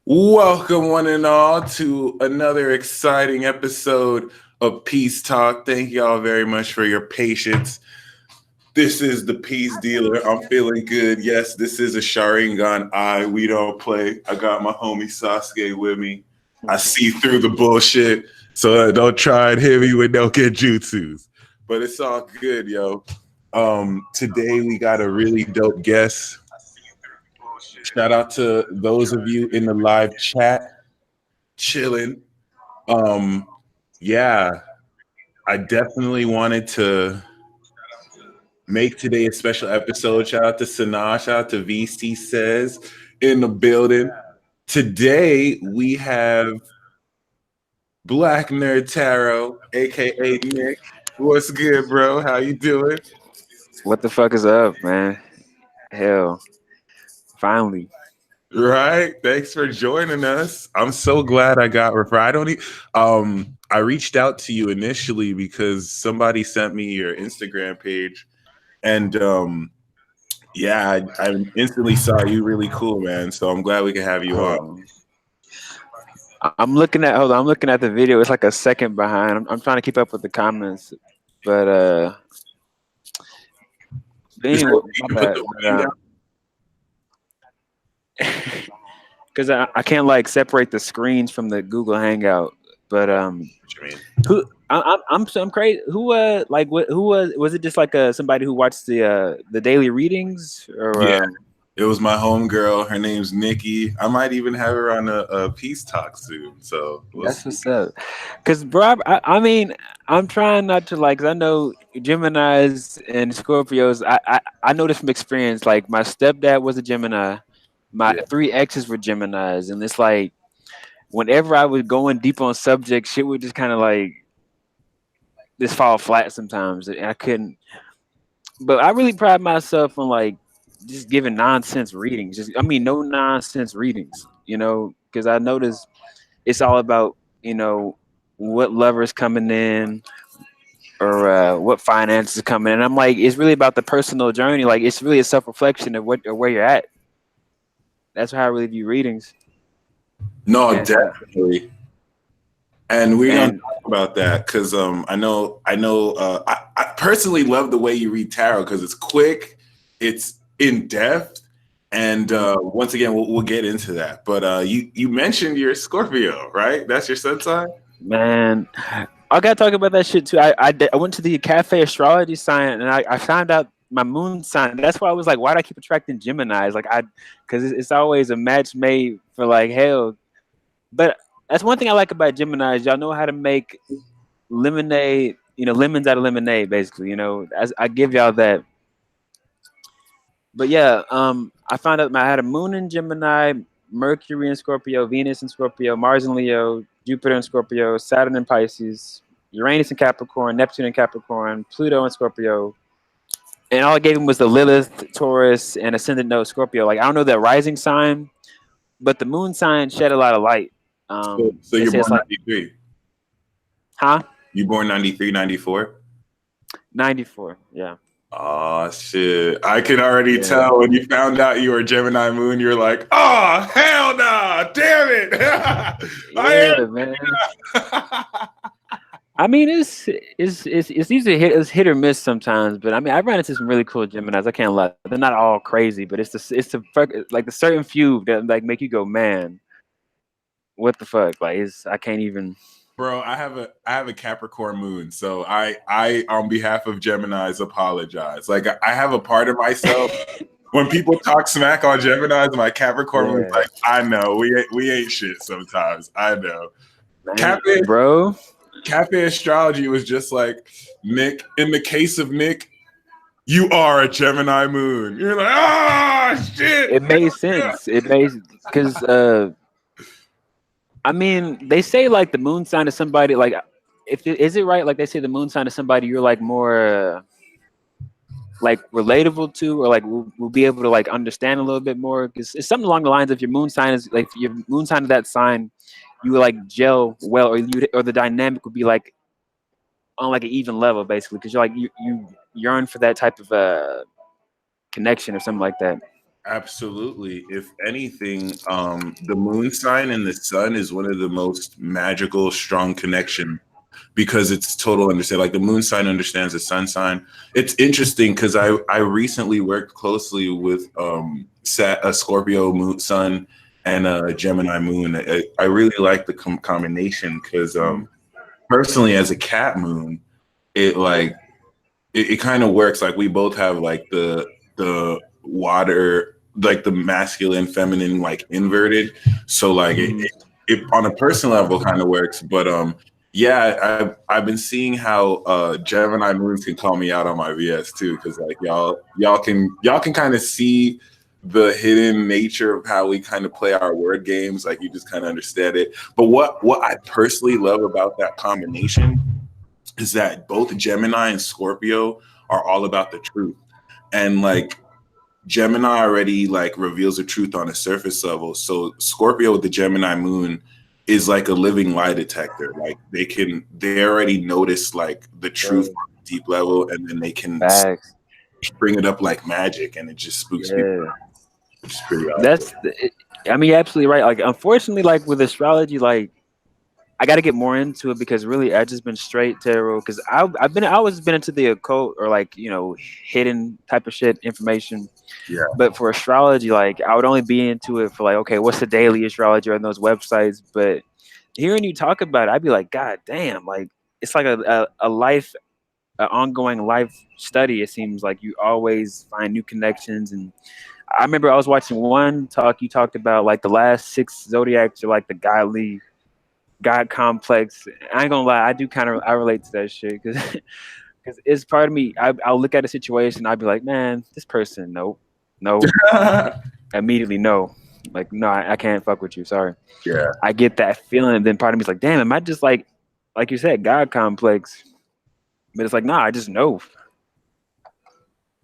Welcome, one and all, to another exciting episode of Peace Talk. Thank y'all very much for your patience. This is the Peace Dealer. I'm feeling good. Yes, this is a Sharingan eye. We don't play. I got my homie Sasuke with me. I see through the bullshit, so don't try and hit me with no genjutsus. But it's all good, yo. Today we got a really dope guest. Shout out to those of you in the live chat chilling. Um, yeah, I definitely wanted to make today a special episode. Shout out to Sanaa, shout out to VC Says in the building. Today we have Black Nerd Tarot, aka Nick. What's good, bro? How you doing? What the fuck is up, man? Hell, finally. Right. Thanks for joining us. I'm so glad I got referred. I reached out to you initially because somebody sent me your Instagram page, and yeah, I instantly saw you really cool, man. So I'm glad we can have you on. Um, I'm looking at. Hold on, I'm looking at the video. It's like a second behind. I'm trying to keep up with the comments, but Is anyway, that, you my can put bad. the volume down. Because I can't like separate the screens from the Google Hangout. But What you mean? who I'm crazy. Who like what who was it? Just like somebody who watched the daily readings or Yeah, it was my homegirl. Her name's Nikki. I might even have her on a peace talk soon. So we'll That's see. what's up. Cause, bro, I mean, I'm trying not to like. 'Cause I know Gemini's and Scorpios. I know this from experience. Like, my stepdad was a Gemini. My Yeah. three exes were Geminis, and it's like whenever I was going deep on subject, shit would just kind of like just fall flat sometimes. And I couldn't. But I really pride myself on like just giving nonsense readings. Just, I mean, no nonsense readings. Because I noticed it's all about what lovers coming in or what finances coming in. I'm like, it's really about the personal journey. Like, it's really a self reflection of what or where you're at. That's how I really view readings. No, And definitely. And we're gonna and talk about that because I personally love the way you read tarot because it's quick, it's in depth, and once again we'll get into that. But you mentioned you're Scorpio, right? That's your sun sign. man, I gotta talk about that shit too. I went to the cafe astrology sign and I found out my moon sign. That's why I was like, why do I keep attracting Gemini's? Because it's always a match made for like hell. But that's one thing I like about Gemini's. Y'all know how to make lemonade, lemons out of lemonade, basically. As I give y'all that. But yeah, I found out I had a moon in Gemini, Mercury in Scorpio, Venus in Scorpio, Mars in Leo, Jupiter in Scorpio, Saturn in Pisces, Uranus in Capricorn, Neptune in Capricorn, Pluto in Scorpio. And all I gave him was the Lilith, Taurus, and Ascendant Node Scorpio. Like, I don't know that rising sign, but the moon sign shed a lot of light. So They you're say it's born like, 93. huh? You born 93, 94. 94. Yeah. Oh shit! I can already Yeah. tell when you found out you were Gemini Moon. You're like, oh hell nah, damn it! I Yeah, man. I mean, it's easy it's hit or miss sometimes, but I mean, I run into some really cool Geminis. I can't lie; they're not all crazy, but like the certain few that like make you go, man, what the fuck? Like, I can't even. Bro, I have a Capricorn moon, so I on behalf of Gemini's apologize. Like I have a part of myself when people talk smack on Gemini's, my Capricorn moon's Yeah, like, I know we ain't shit sometimes. I know. man, Cafe bro, Cafe Astrology was just like, Nick. In the case of Nick, you are a Gemini moon. You're like, ah, shit. it made sense. It made because I mean, they say like the moon sign is somebody like if is it right? Like they say the moon sign is somebody you're like more. Like relatable to or like we'll be able to like understand a little bit more because it's something along the lines of your moon sign is like your moon sign of that sign you would like gel well or the dynamic would be like on like an even level basically because you're like you yearn for that type of connection or something like that. Absolutely. If anything, the moon sign and the sun is one of the most magical, strong connection because it's total understand. Like the moon sign understands the sun sign. It's interesting because I recently worked closely with a Scorpio moon sun and a Gemini moon. I really like the combination because Mm. personally, as a cat moon, it like it kind of works. Like we both have like the water, like the masculine, feminine, like inverted. So like Mhm. it on a personal level kind of works. But yeah, I've been seeing how Gemini moons can call me out on my VS too, because like y'all can kind of see the hidden nature of how we kind of play our word games. Like you just kind of understand it. But what I personally love about that combination is that both Gemini and Scorpio are all about the truth. And like Gemini already like reveals the truth on a surface level. So Scorpio with the Gemini moon is like a living lie detector. Like they already notice like the truth Yeah. on a deep level and then they can Facts. bring it up like magic and it just spooks people Yeah. out, which is pretty awesome. I mean, you're absolutely right. Like, unfortunately, like with astrology, like I got to get more into it because really I just been straight tarot because I always been into the occult or like hidden type of shit information. Yeah. But for astrology, like I would only be into it for like, okay, what's the daily astrology on those websites? But hearing you talk about it, I'd be like, God damn, like it's like a life, an ongoing life study. It seems like you always find new connections. And I remember I was watching one talk. You talked about like the last six zodiacs are like the godly God complex. I ain't gonna lie, I do kind of I relate to that shit because because it's part of me. I'll look at a situation, I'd be like, man, this person, nope, nope, immediately no, like no, I can't fuck with you. Sorry. Yeah. I get that feeling, and then part of me's like, damn, am I just like you said, God complex? But it's like, nah, I just know.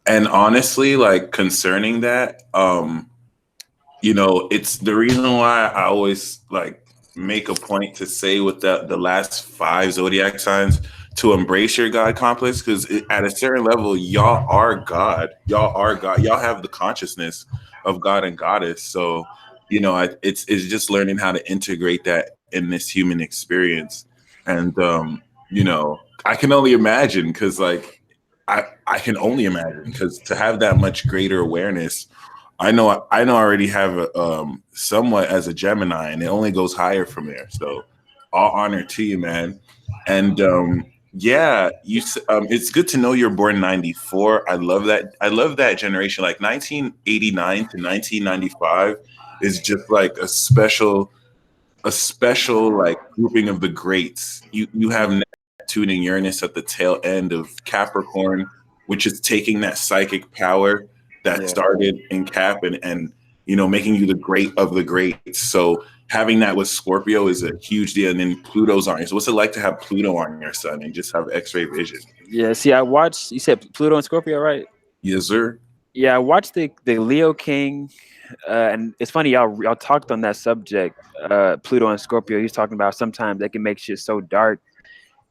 And honestly, like concerning that, it's the reason why I always like make a point to say with the last five zodiac signs to embrace your God complex because at a certain level, y'all are God. Y'all are God. Y'all have the consciousness of God and Goddess. So, it's just learning how to integrate that in this human experience. And I can only imagine because like I can only imagine because to have that much greater awareness I know I already have somewhat as a Gemini, and it only goes higher from there. So, all honor to you, man. And yeah, it's good to know you're born '94. I love that. I love that generation. Like 1989 to 1995 is just like a special like grouping of the greats. You have Neptune and Uranus at the tail end of Capricorn, which is taking that psychic power that Yeah. started in Cap and making you the great of the greats. So having that with Scorpio is a huge deal. And then Pluto's on you. So what's it like to have Pluto on your sun and just have X-ray vision? Yeah. See, I watched. You said Pluto and Scorpio, right? Yes, sir. Yeah, I watched the Leo King, and it's funny y'all talked on that subject. Pluto and Scorpio. He's talking about sometimes they can make shit so dark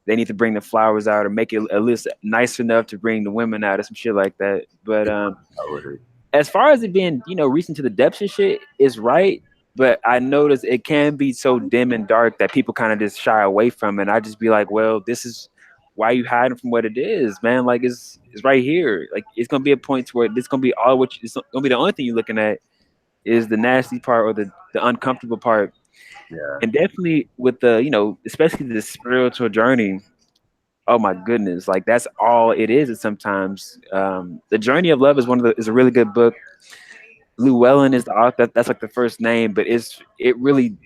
they need to bring the flowers out or make it at least nice enough to bring the women out or some shit like that. But as far as it being reaching to the depths and shit is right. But I notice it can be so dim and dark that people kind of just shy away from it. And I just be like, well, this is why you hiding from what it is, man. Like it's right here. Like it's gonna be a point to where this gonna be all what it's gonna be the only thing you're looking at is the nasty part or the uncomfortable part. Yeah. And definitely with the especially the spiritual journey. Oh my goodness, like that's all it is. It's sometimes the journey of love is a really good book. Llewellyn is the author. That's like the first name, but it really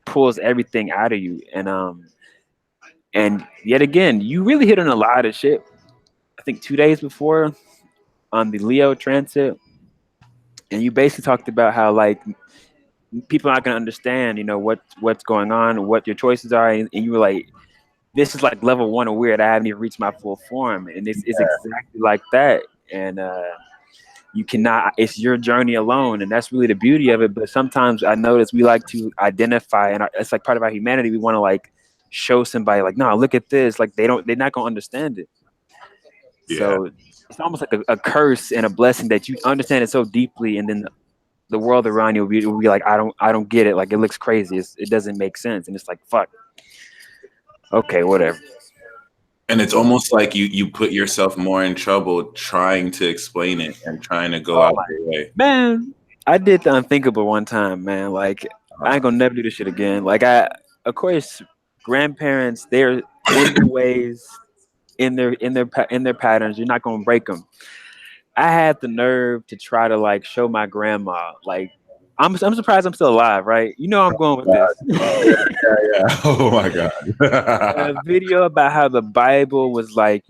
pulls everything out of you. And yet again, you really hit on a lot of shit. I think 2 days before on the Leo transit, and you basically talked about how like people aren't gonna understand, what's going on, what your choices are, and you were like, this is like level one of weird. I haven't even reached my full form, and it's exactly like that. And you cannot. It's your journey alone, and that's really the beauty of it. But sometimes I notice we like to identify, and it's like part of our humanity. We want to like show somebody, like, no, look at this. Like they're not gonna understand it. Yeah. So it's almost like a curse and a blessing that you understand it so deeply, and then the world around you will be like, I don't get it. Like it looks crazy. It doesn't make sense. And it's like, fuck. Okay, whatever. And it's almost like you put yourself more in trouble trying to explain it and trying to go Oh out my your way. man, I did the unthinkable one time, man. Like I ain't gonna never do this shit again. Like of course, grandparents, they're in their ways, in their patterns. You're not gonna break them. I had the nerve to try to like show my grandma, like I'm surprised I'm still alive, right? You know I'm going with this. Yeah, yeah. Oh my A god. video about how the Bible was like,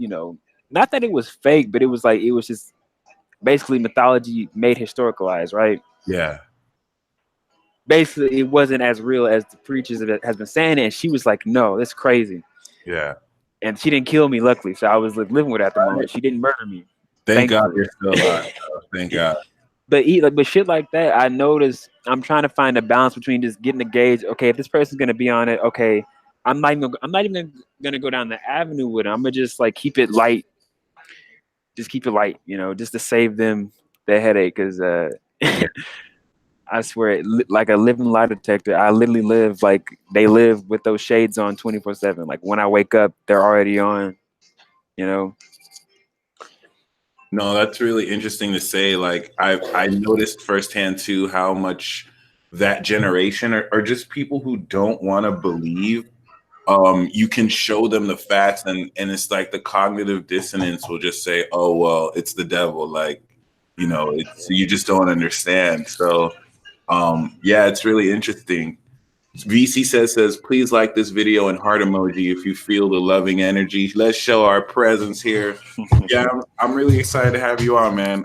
not that it was fake, but it was like it was just basically mythology made historicalized, right? Yeah, Basically, it wasn't as real as the preachers has been saying it. And she was like, "No, that's crazy." yeah. And she didn't kill me, luckily. So I was like, living with her at the moment. She didn't murder me, Thank God thankfully. you're still alive. Bro. Thank God. But shit like that, I noticed I'm trying to find a balance between just getting a gauge. Okay, if this person's gonna be on it, okay, I'm not even gonna go down the avenue with it. I'm gonna just like keep it light, just keep it light, just to save them the headache. Because I swear, like a living lie detector, I literally live like they live with those shades on 24/7. Like when I wake up, they're already on. You know, No, that's really interesting to say. Like I noticed firsthand too how much that generation are just people who don't want to believe. You can show them the facts, and it's like the cognitive dissonance will just say, "Oh well, it's the devil." Like, it's you just don't understand. So, yeah, it's really interesting. VC says, please like this video and heart emoji if you feel the loving energy. Let's show our presence here. Yeah, I'm really excited to have you on, man.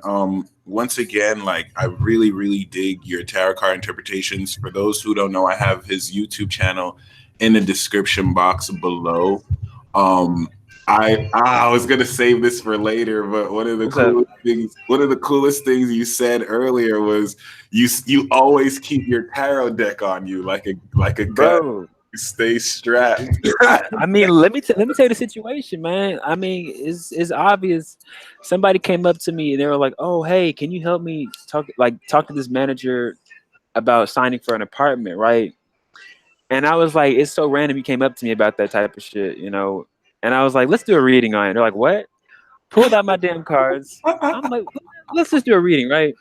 Once again, like I really, really dig your tarot card interpretations. For those who don't know, I have his YouTube channel in the description box below. Um, I was gonna save this for later, but what's up, one of the coolest things you said earlier was you always keep your tarot deck on you like a gun. bro? You stay strapped. I mean, let me tell you the situation, man. I mean, it's obvious. Somebody came up to me and they were like, "Oh, hey, can you help me talk to this manager about signing for an apartment, right?" And I was like, "It's so random you came up to me about that type of shit." And I was like, "Let's do a reading on it." They're like, "What?" Pulled out my damn cards. I'm like, "Let's just do a reading, right?"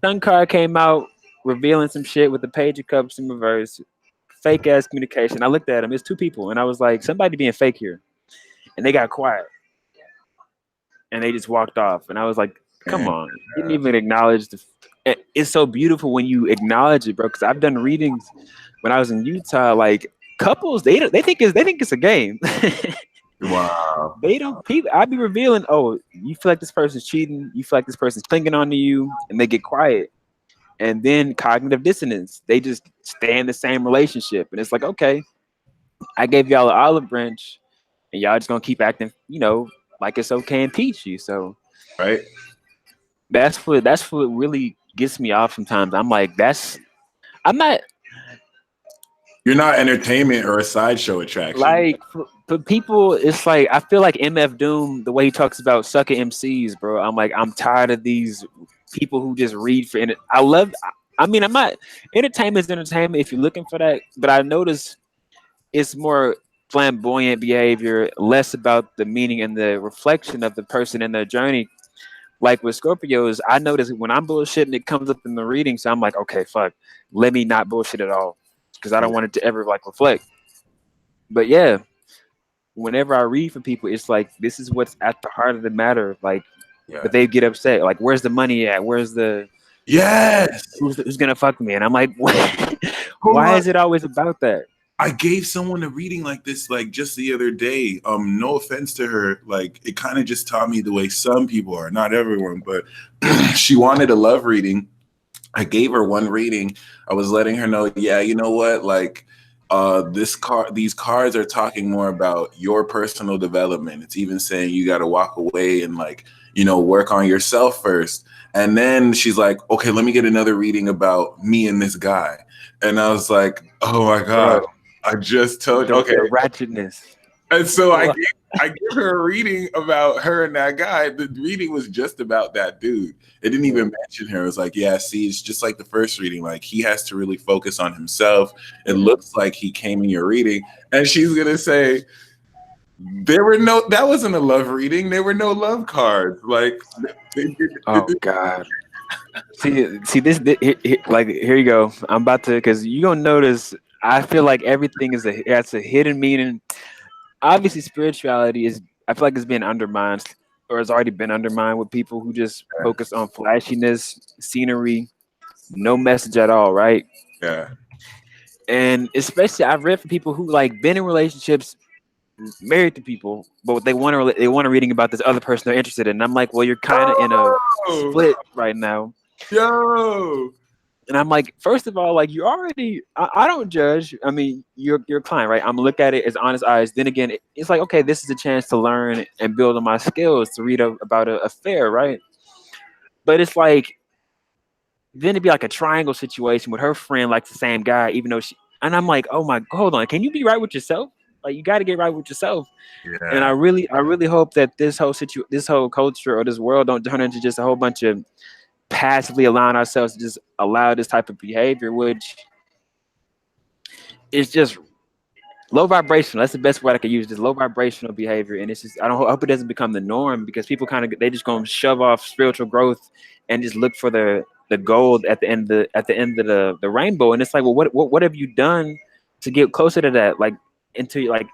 Sun card came out, revealing some shit with the Page of Cups in reverse. Fake ass communication. I looked at him. It's two people, and I was like, somebody being fake here. And they got quiet, and they just walked off. And I was like, come Man, on, you didn't even acknowledge the. It's so beautiful when you acknowledge it, bro. Because I've done readings when I was in Utah. Like couples, they think it's a game. wow. They don't. People, I be revealing. Oh, you feel like this person's cheating. You feel like this person's clinging on to you, and they get quiet. And then cognitive dissonance. They just stay in the same relationship, and it's like, okay, I gave y'all an olive branch, and y'all just gonna keep acting, like it's okay and peachy. So Right? that's what really gets me off sometimes. I'm like, I'm not You're not entertainment or a sideshow attraction. like for people. It's like I feel like MF Doom, the way he talks about sucking MCs, bro. I'm like, I'm tired of these people who just read for it. I mean, I'm not entertainment is entertainment if you're looking for that, but I notice it's more flamboyant behavior, less about the meaning and the reflection of the person and their journey. Like with Scorpios, I notice when I'm bullshitting, it comes up in the reading. So I'm like, okay, fuck, let me not bullshit at all, because I don't want it to ever like reflect. But yeah, whenever I read for people, it's like this is what's at the heart of the matter. Like, Yeah. but they get upset. Like, where's the money at? Where's the Yes. who's gonna fuck me? And I'm like, Hold why on. is it always about that? I gave someone a reading like this like just the other day. No offense to her, like it kind of just taught me the way some people are, not everyone, but she wanted a love reading. I gave her one reading. I was letting her know, yeah, you know what? Like these cards are talking more about your personal development. It's even saying you got to walk away and like, work on yourself first. And then she's like, okay, let me get another reading about me and this guy. And I was like, oh my God. Bro, I just told you. Okay. the ratchetness. And so Well, I give her a reading about her and that guy. The reading was just about that dude. It didn't even mention her. It was like, yeah, see, it's just like the first reading. Like he has to really focus on himself. It looks like he came in your reading. And she's gonna say, that wasn't a love reading. There were no love cards. Like oh God. See like here you go. I'm about to, because you gonna notice. I feel like everything has a hidden meaning. Obviously, spirituality is. I feel like it's been undermined, or has already been undermined with people who just focus on flashiness, scenery, no message at all, right? yeah, And especially, I've read from people who like been in relationships, married to people, but they want a reading about this other person they're interested in. And I'm like, well, you're kind of in a yo, split right now. yo, And I'm like, first of all, like you already, I don't judge. I mean, you're a client, right? I'm gonna look at it as honest eyes. Then again, it's like, okay, this is a chance to learn and build on my skills to read about a affair, right? But it's like, then it'd be like a triangle situation with her friend, like the same guy, even though she. And I'm like, oh my, hold on, can you be right with yourself? Like you got to get right with yourself. And yeah. I really hope that this whole culture or this world don't turn into just a whole bunch of passively allowing ourselves to just allow this type of behavior, which is just low vibrational. That's the best word I could use. Just low vibrational behavior, and it's just I hope it doesn't become the norm, because people kind of they just gonna shove off spiritual growth and just look for the gold at the end of the rainbow. And it's like, well, what have you done to get closer to that? Like into like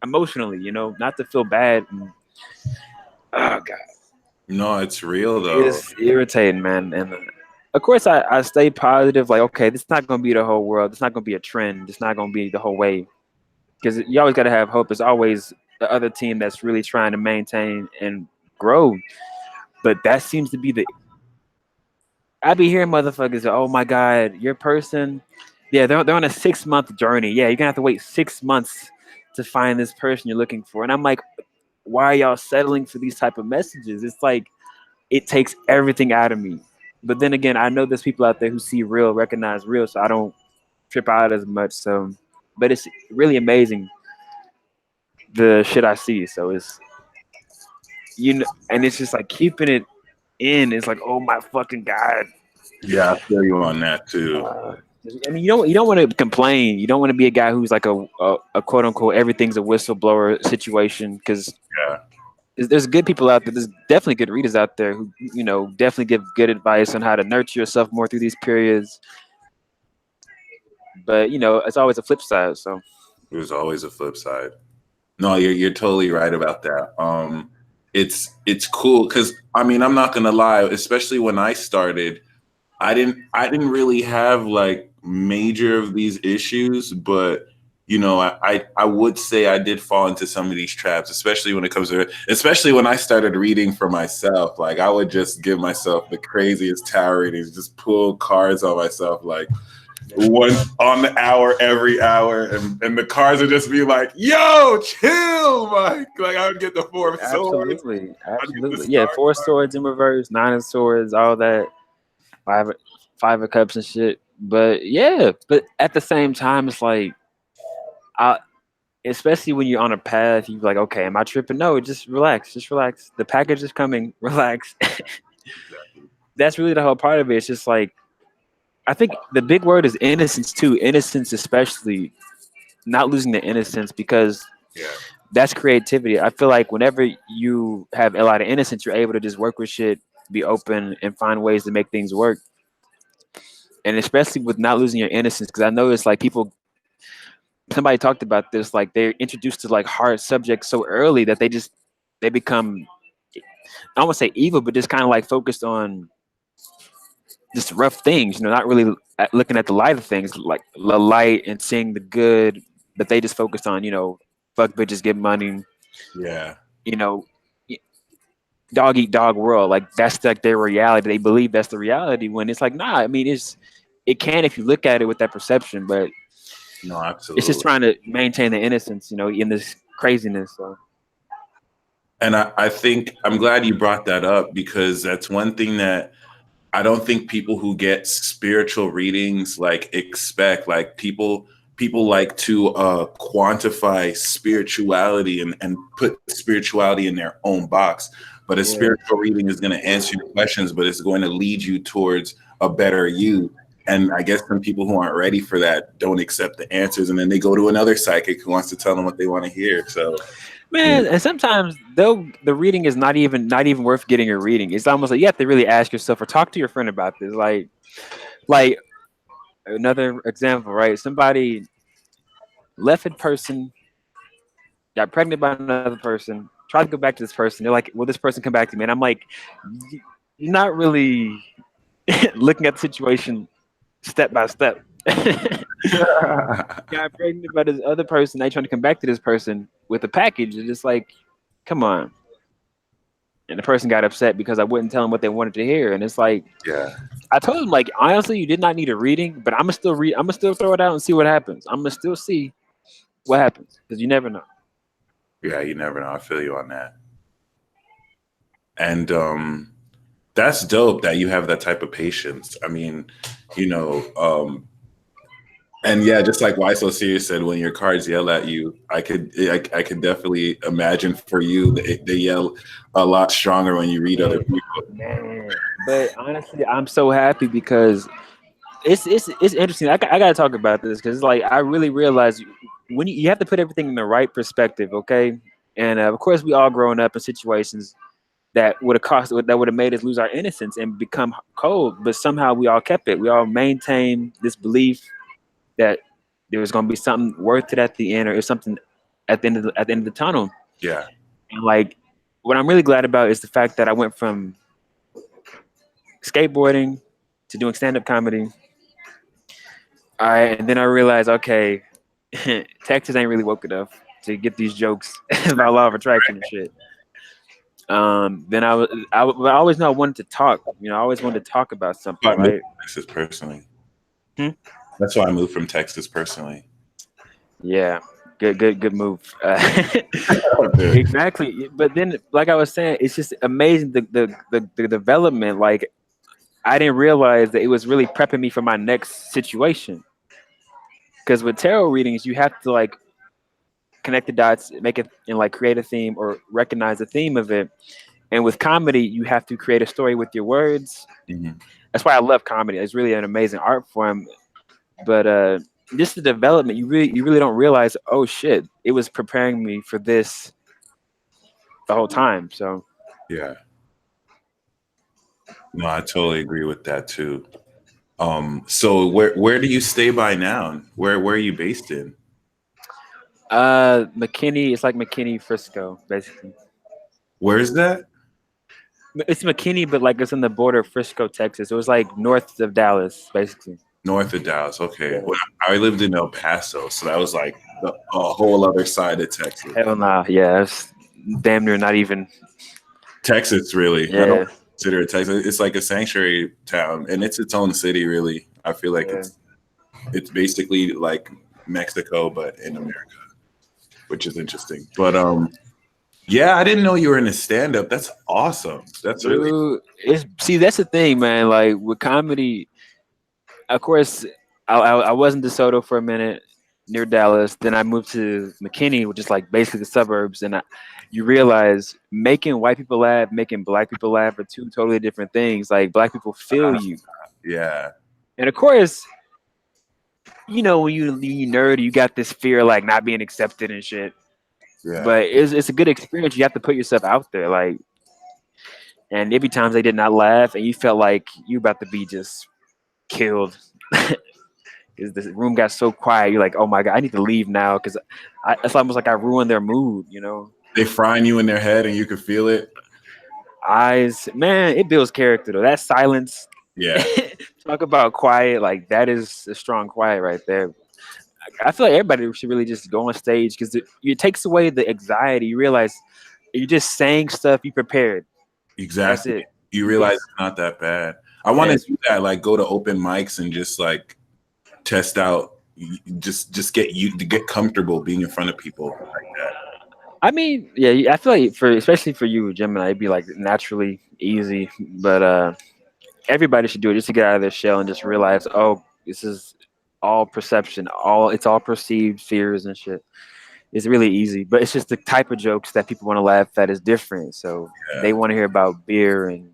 emotionally, not to feel bad. Oh God, No, it's real though. it's irritating, man. And of course, I stay positive. Like, okay, this is not gonna be the whole world. It's not gonna be a trend. It's not gonna be the whole way, because you always got to have hope. There's always the other team that's really trying to maintain and grow. But that seems to be the. I be hearing motherfuckers, oh my God, your person, yeah, they're on a 6 month journey. Yeah, you're gonna have to wait 6 months to find this person you're looking for. And I'm like, why are y'all settling for these type of messages? It's like it takes everything out of me. But then again, I know there's people out there who see real, recognize real, so I don't trip out as much. So, but it's really amazing the shit I see. So it's and it's just like keeping it in. It's like, oh my fucking God. Yeah, I feel you on that too. I mean, you don't want to complain. You don't want to be a guy who's like a quote unquote everything's a whistleblower situation, because Yeah. there's good people out there. There's definitely good readers out there who definitely give good advice on how to nurture yourself more through these periods. But it's always a flip side. So There's always a flip side. No, you're totally right about that. It's cool because I mean I'm not gonna lie, especially when I started, I didn't really have like major of these issues, but I would say I did fall into some of these traps, especially when it comes to especially when I started reading for myself. Like I would just give myself the craziest tarot readings, just pull cards on myself, like one on the hour every hour, and the cards would just be like, yo, chill, Mike. Like I would get the four of swords, I'd get the absolutely, yeah. star Four card. swords in reverse, nine of swords, all that. Five five of cups and shit. But yeah, but at the same time, it's like I especially when you're on a path, you're like, okay, am I tripping? No, just relax, just relax. The package is coming, relax. That's really the whole part of it. It's just like I think the big word is innocence too. Innocence, especially not losing the innocence, because Yeah. that's creativity. I feel like whenever you have a lot of innocence, you're able to just work with shit, be open, and find ways to make things work. And especially with not losing your innocence, because I know it's like people. Somebody talked about this, like they're introduced to like hard subjects so early that they become, I don't want to say evil, but just kind of like focused on just rough things, not really looking at the light of things, like the light and seeing the good, but they just focused on, fuck bitches, get money, Yeah. you know, dog eat dog world. Like that's like their reality. They believe that's the reality when it's like, nah, I mean, it can if you look at it with that perception, but No, it's just absolutely. trying to maintain the innocence, in this craziness. So And I think I'm glad you brought that up because that's one thing that I don't think people who get spiritual readings like expect. Like people people like to quantify spirituality and put spirituality in their own box. But a Yeah. spiritual reading is going to answer your questions, but it's going to lead you towards a better you. And I guess some people who aren't ready for that don't accept the answers, and then they go to another psychic who wants to tell them what they want to hear. So, Man, and sometimes though the reading is not even worth getting a reading. It's almost like you have to really ask yourself or talk to your friend about this. Like another example, right? Somebody left a person, got pregnant by another person, tried to go back to this person. They're like, "Will this person come back to me?" And I'm like, "You're not really looking at the situation step by step." Got pregnant by this other person. They trying to come back to this person with a package. It's just like, come on. And the person got upset because I wouldn't tell them what they wanted to hear. And it's like, yeah, I told him, like, honestly, you did not need a reading, but I'm gonna still read. I'm gonna still throw it out and see what happens. I'm gonna still see what happens because you never know. yeah, you never know. I feel you on that. And that's dope that you have that type of patience. I mean, you know, and yeah, just like Why So Serious said, when your cards yell at you, I could definitely imagine for you they yell a lot stronger when you read other people. Man. But honestly, I'm so happy because it's interesting. I gotta talk about this because like I really realize when you have to put everything in the right perspective, okay? And of course, we all growing up in situations that would have made us lose our innocence and become cold, but somehow we all kept it. We all maintained this belief that there was going to be something worth it at the end, or there's something at the end of the tunnel. Yeah, And like, what I'm really glad about is the fact that I went from skateboarding to doing stand-up comedy. All right, and then I realized, okay, Texas ain't really woke enough to get these jokes about law of attraction and shit. Then I always know I wanted to talk. You know, I always wanted to talk about something, I moved right? from Texas personally. Hmm? That's why I moved from Texas personally. Yeah, good move. Exactly. But then, like I was saying, it's just amazing the development. Like I didn't realize that it was really prepping me for my next situation. Because with tarot readings, you have to like connect the dots, make it and like create a theme or recognize the theme of it. And with comedy, you have to create a story with your words. Mhm. That's why I love comedy. It's really an amazing art form. But just the development, you really don't realize. Oh shit! It was preparing me for this the whole time. So Yeah, no, I totally agree with that too. So where do you stay by now? Where are you based in? McKinney, it's like McKinney, Frisco, basically. Where is that? It's McKinney, but like it's on the border of Frisco, Texas. It was like north of Dallas, basically. North of Dallas. Okay. Yeah. Well, I lived in El Paso, so that was like a whole other side of Texas. Hell nah. Yeah, it's damn near not even. Texas, really. I don't Yeah. consider it Texas. It's like a sanctuary town, and it's its own city, really. I feel like Yeah. it's basically like Mexico, but in America, which is interesting. But yeah, I didn't know you were in a stand-up. That's awesome. That's really Dude, that's the thing, man. Like with comedy, of course, I was in DeSoto for a minute near Dallas. Then I moved to McKinney, which is like basically the suburbs. And you realize making white people laugh, making black people laugh are two totally different things. Like black people feel you, yeah, and of course, you know when you nerd, you got this fear of, like not being accepted and shit. yeah, But it's a good experience. You have to put yourself out there, like. And every time they did not laugh, and you felt like you about to be just killed. Because the room got so quiet, you're like, "Oh my god, I need to leave now." Because it's almost like I ruined their mood, you know. they frying you in their head, and you can feel it. Eyes, man, it builds character though. That silence, Yeah, talk about quiet, like that is a strong quiet right there. I feel like everybody should really just go on stage because it takes away the anxiety. You realize you're just saying stuff you prepared. That's exactly. it. You You realize just it's not that bad. I want to yes, do that. Like, go to open mics and just like test out. Just get you to get comfortable being in front of people like that. I mean, yeah, I feel like especially for you, Gemini, it'd be like naturally easy, but everybody should do it just to get out of their shell and just realize, oh, this is all perception, it's all perceived fears and shit. It's really easy, but it's just the type of jokes that people want to laugh at is different. So they Yeah. want to hear about beer and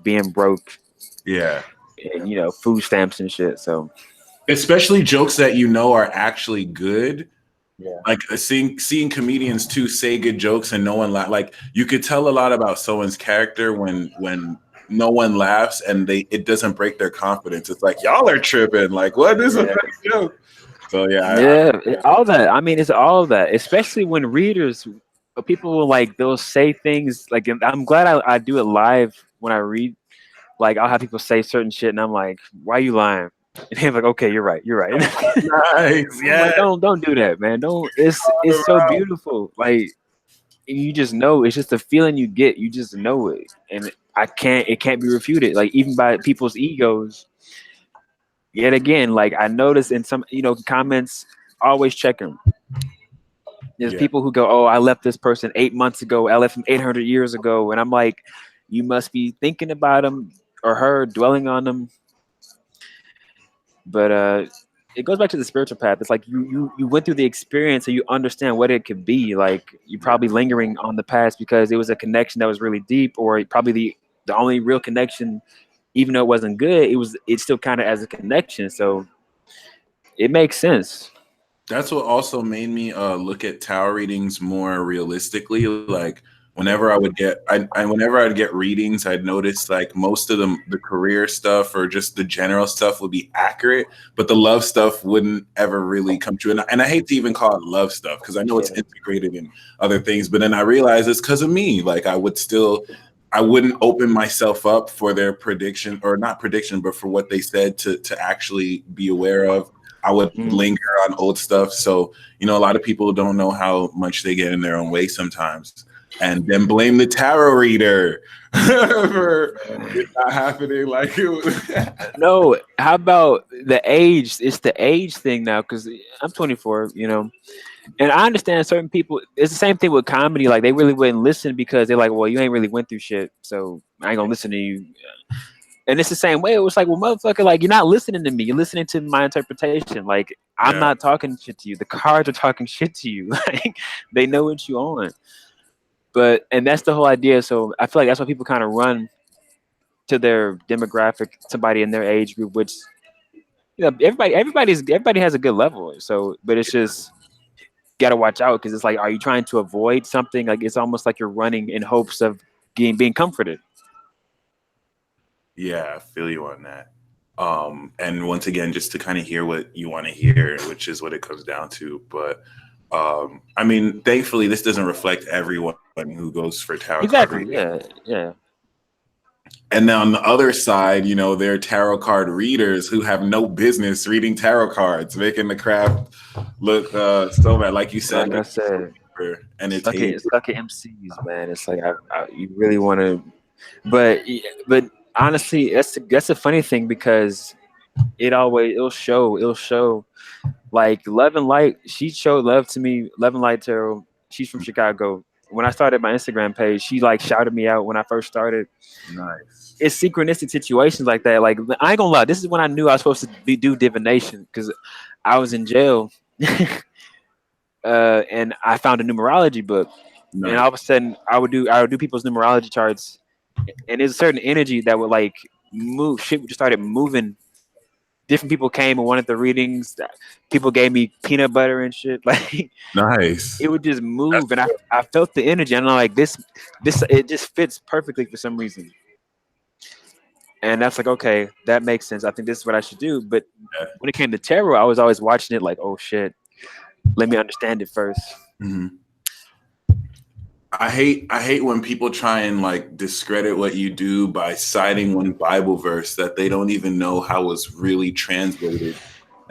being broke Yeah. and food stamps and shit. So Especially jokes that you know are actually good. yeah, Like seeing comedians too say good jokes and no one like you could tell a lot about someone's character when no one laughs and it doesn't break their confidence. It's like y'all are tripping. Like what is a yeah, funny joke? So yeah, yeah. All that. I mean, it's all that. Especially when readers, people will they'll say things like. And I'm glad I do it live when I read. Like I'll have people say certain shit, and I'm like, "Why are you lying?" And they're like, "Okay, you're right. You're right." nice. I'm Yeah. like, "Don't do that, man. Don't." It's so beautiful. Like you just know. It's just a feeling you get. You just know it, and it can't be refuted. Like even by people's egos. Yet again, like I notice in some comments, always check them. There's Yeah. people who go, "Oh, I left this person 8 months ago. I left him 800 years ago," and I'm like, "You must be thinking about him or her, dwelling on them." But it goes back to the spiritual path. It's like you went through the experience, so you understand what it could be. Like you're probably lingering on the past because it was a connection that was really deep, or probably the only real connection, even though it wasn't good, it still kind of as a connection. So it makes sense. That's what also made me look at tarot readings more realistically. Like whenever I would get, whenever I'd get readings, I'd notice like most of them, the career stuff or just the general stuff would be accurate, but the love stuff wouldn't ever really come true. And I hate to even call it love stuff because I know it's Yeah. integrated in other things, but then I realized it's because of me. Like I wouldn't open myself up for their prediction or not prediction, but for what they said to actually be aware of. I would Mm. linger on old stuff. So, a lot of people don't know how much they get in their own way sometimes. And then blame the tarot reader for it not happening like it was. No, how about the age? It's the age thing now because I'm 24, and I understand certain people. It's the same thing with comedy. Like they really wouldn't listen because they're like, "Well, you ain't really went through shit, so I ain't gonna listen to you." And it's the same way. It was like, "Well, motherfucker, like you're not listening to me. You're listening to my interpretation. Like I'm Yeah. not talking shit to you. The cards are talking shit to you. Like they know what you on." And that's the whole idea. So I feel like that's why people kind of run to their demographic, somebody in their age group, which everybody has a good level. So, but it's just gotta watch out because it's like, are you trying to avoid something? Like it's almost like you're running in hopes of being comforted. Yeah, I feel you on that. And once again, just to kind of hear what you want to hear, which is what it comes down to. But I mean, thankfully, this doesn't reflect everyone who goes for tarot card Exactly. reading. Yeah. Yeah. And then on the other side, there are tarot card readers who have no business reading tarot cards, making the craft look so bad. Like you said, Like I like said, for entertainment. stuck at MCs, man. It's like you really want to, but honestly, that's a funny thing because it'll show like Love and Light. She showed love to me. Love and Light Tarot. She's from Chicago. When I started my Instagram page, she like shouted me out when I first started. Nice. It's synchronistic situations like that. Like I ain't gonna lie, this is when I knew I was supposed to do divination because I was in jail, and I found a numerology book, and Nice. all of a sudden I would do people's numerology charts, and there's a certain energy that would like move. Shit just started moving. Different people came and wanted the readings. People gave me peanut butter and shit. Like Nice. it would just That's move, and I felt the energy. And I'm like, this it just fits perfectly for some reason. And that's like, okay, that makes sense. I think this is what I should do. But yeah. when it came to tarot, I was always watching it like, oh shit, let me understand it first. Mhm. I hate when people try and like discredit what you do by citing one Bible verse that they don't even know how was really translated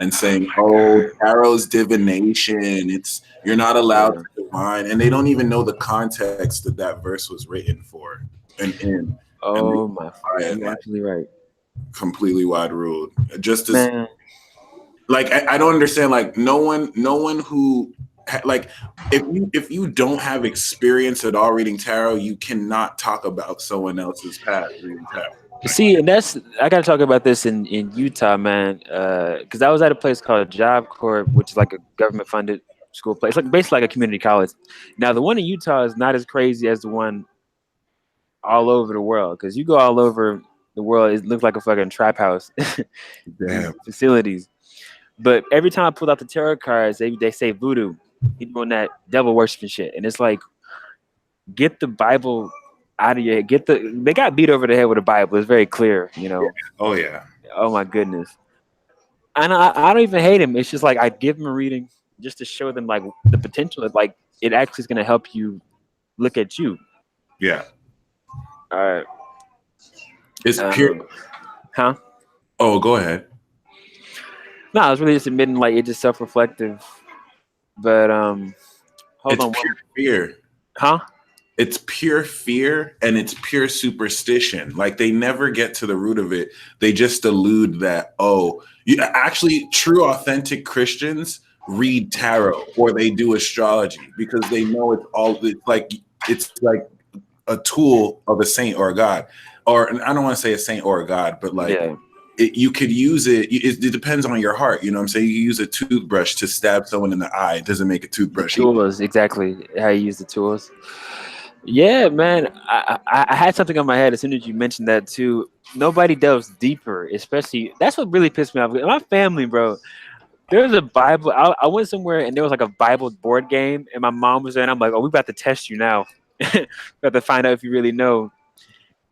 and saying, "Oh, tarot's divination. It's you're not allowed Yeah. to divine," and they don't even know the context that that verse was written for and in, and they Oh my, apply it you're like absolutely right, completely wide ruled. Just as man. like I don't understand like no one who like if you don't have experience at all reading tarot you cannot talk about someone else's path reading tarot. See, and that's I got to talk about this in Utah, man. Because I was at a place called Job Corps, which is like a government funded school place, like basically like a community college. Now, the one in Utah is not as crazy as the one all over the world. Because you go all over the world, it looks like a fucking trap house. These Damn. facilities. But every time I pull out the tarot cards, they say voodoo. He doing that devil worshiping shit, and it's like get the Bible out of your head. They got beat over the head with a Bible. It's very clear, you Yeah. know. Oh yeah. Oh my goodness. And I don't even hate him. It's just like I give him a reading just to show them like the potential of like it actually is gonna help you look at you. Yeah. All right. It's pure. Huh? Oh, go ahead. No, I was really just admitting like it's just self reflective. But hold It's on pure one. fear. Huh? It's pure fear and it's pure superstition. Like they never get to the root of it. They just allude that, oh, you actually true authentic Christians read tarot or they do astrology because they know it's like a tool of a saint or a god. Or and I don't want to say a saint or a god, but like Yeah. you could use it depends on your heart. You know what I'm saying? You use a toothbrush to stab someone in the eye. It doesn't make a The toothbrush. tools, exactly how you use the tools. Yeah, man. I had something on my head as soon as you mentioned that too. Nobody delves deeper, especially that's what really pissed me off. My family, bro. There was a Bible. I went somewhere and there was like a Bible board game, and my mom was there, and I'm like, "Oh, we about to test you now. We have to find out if you really know."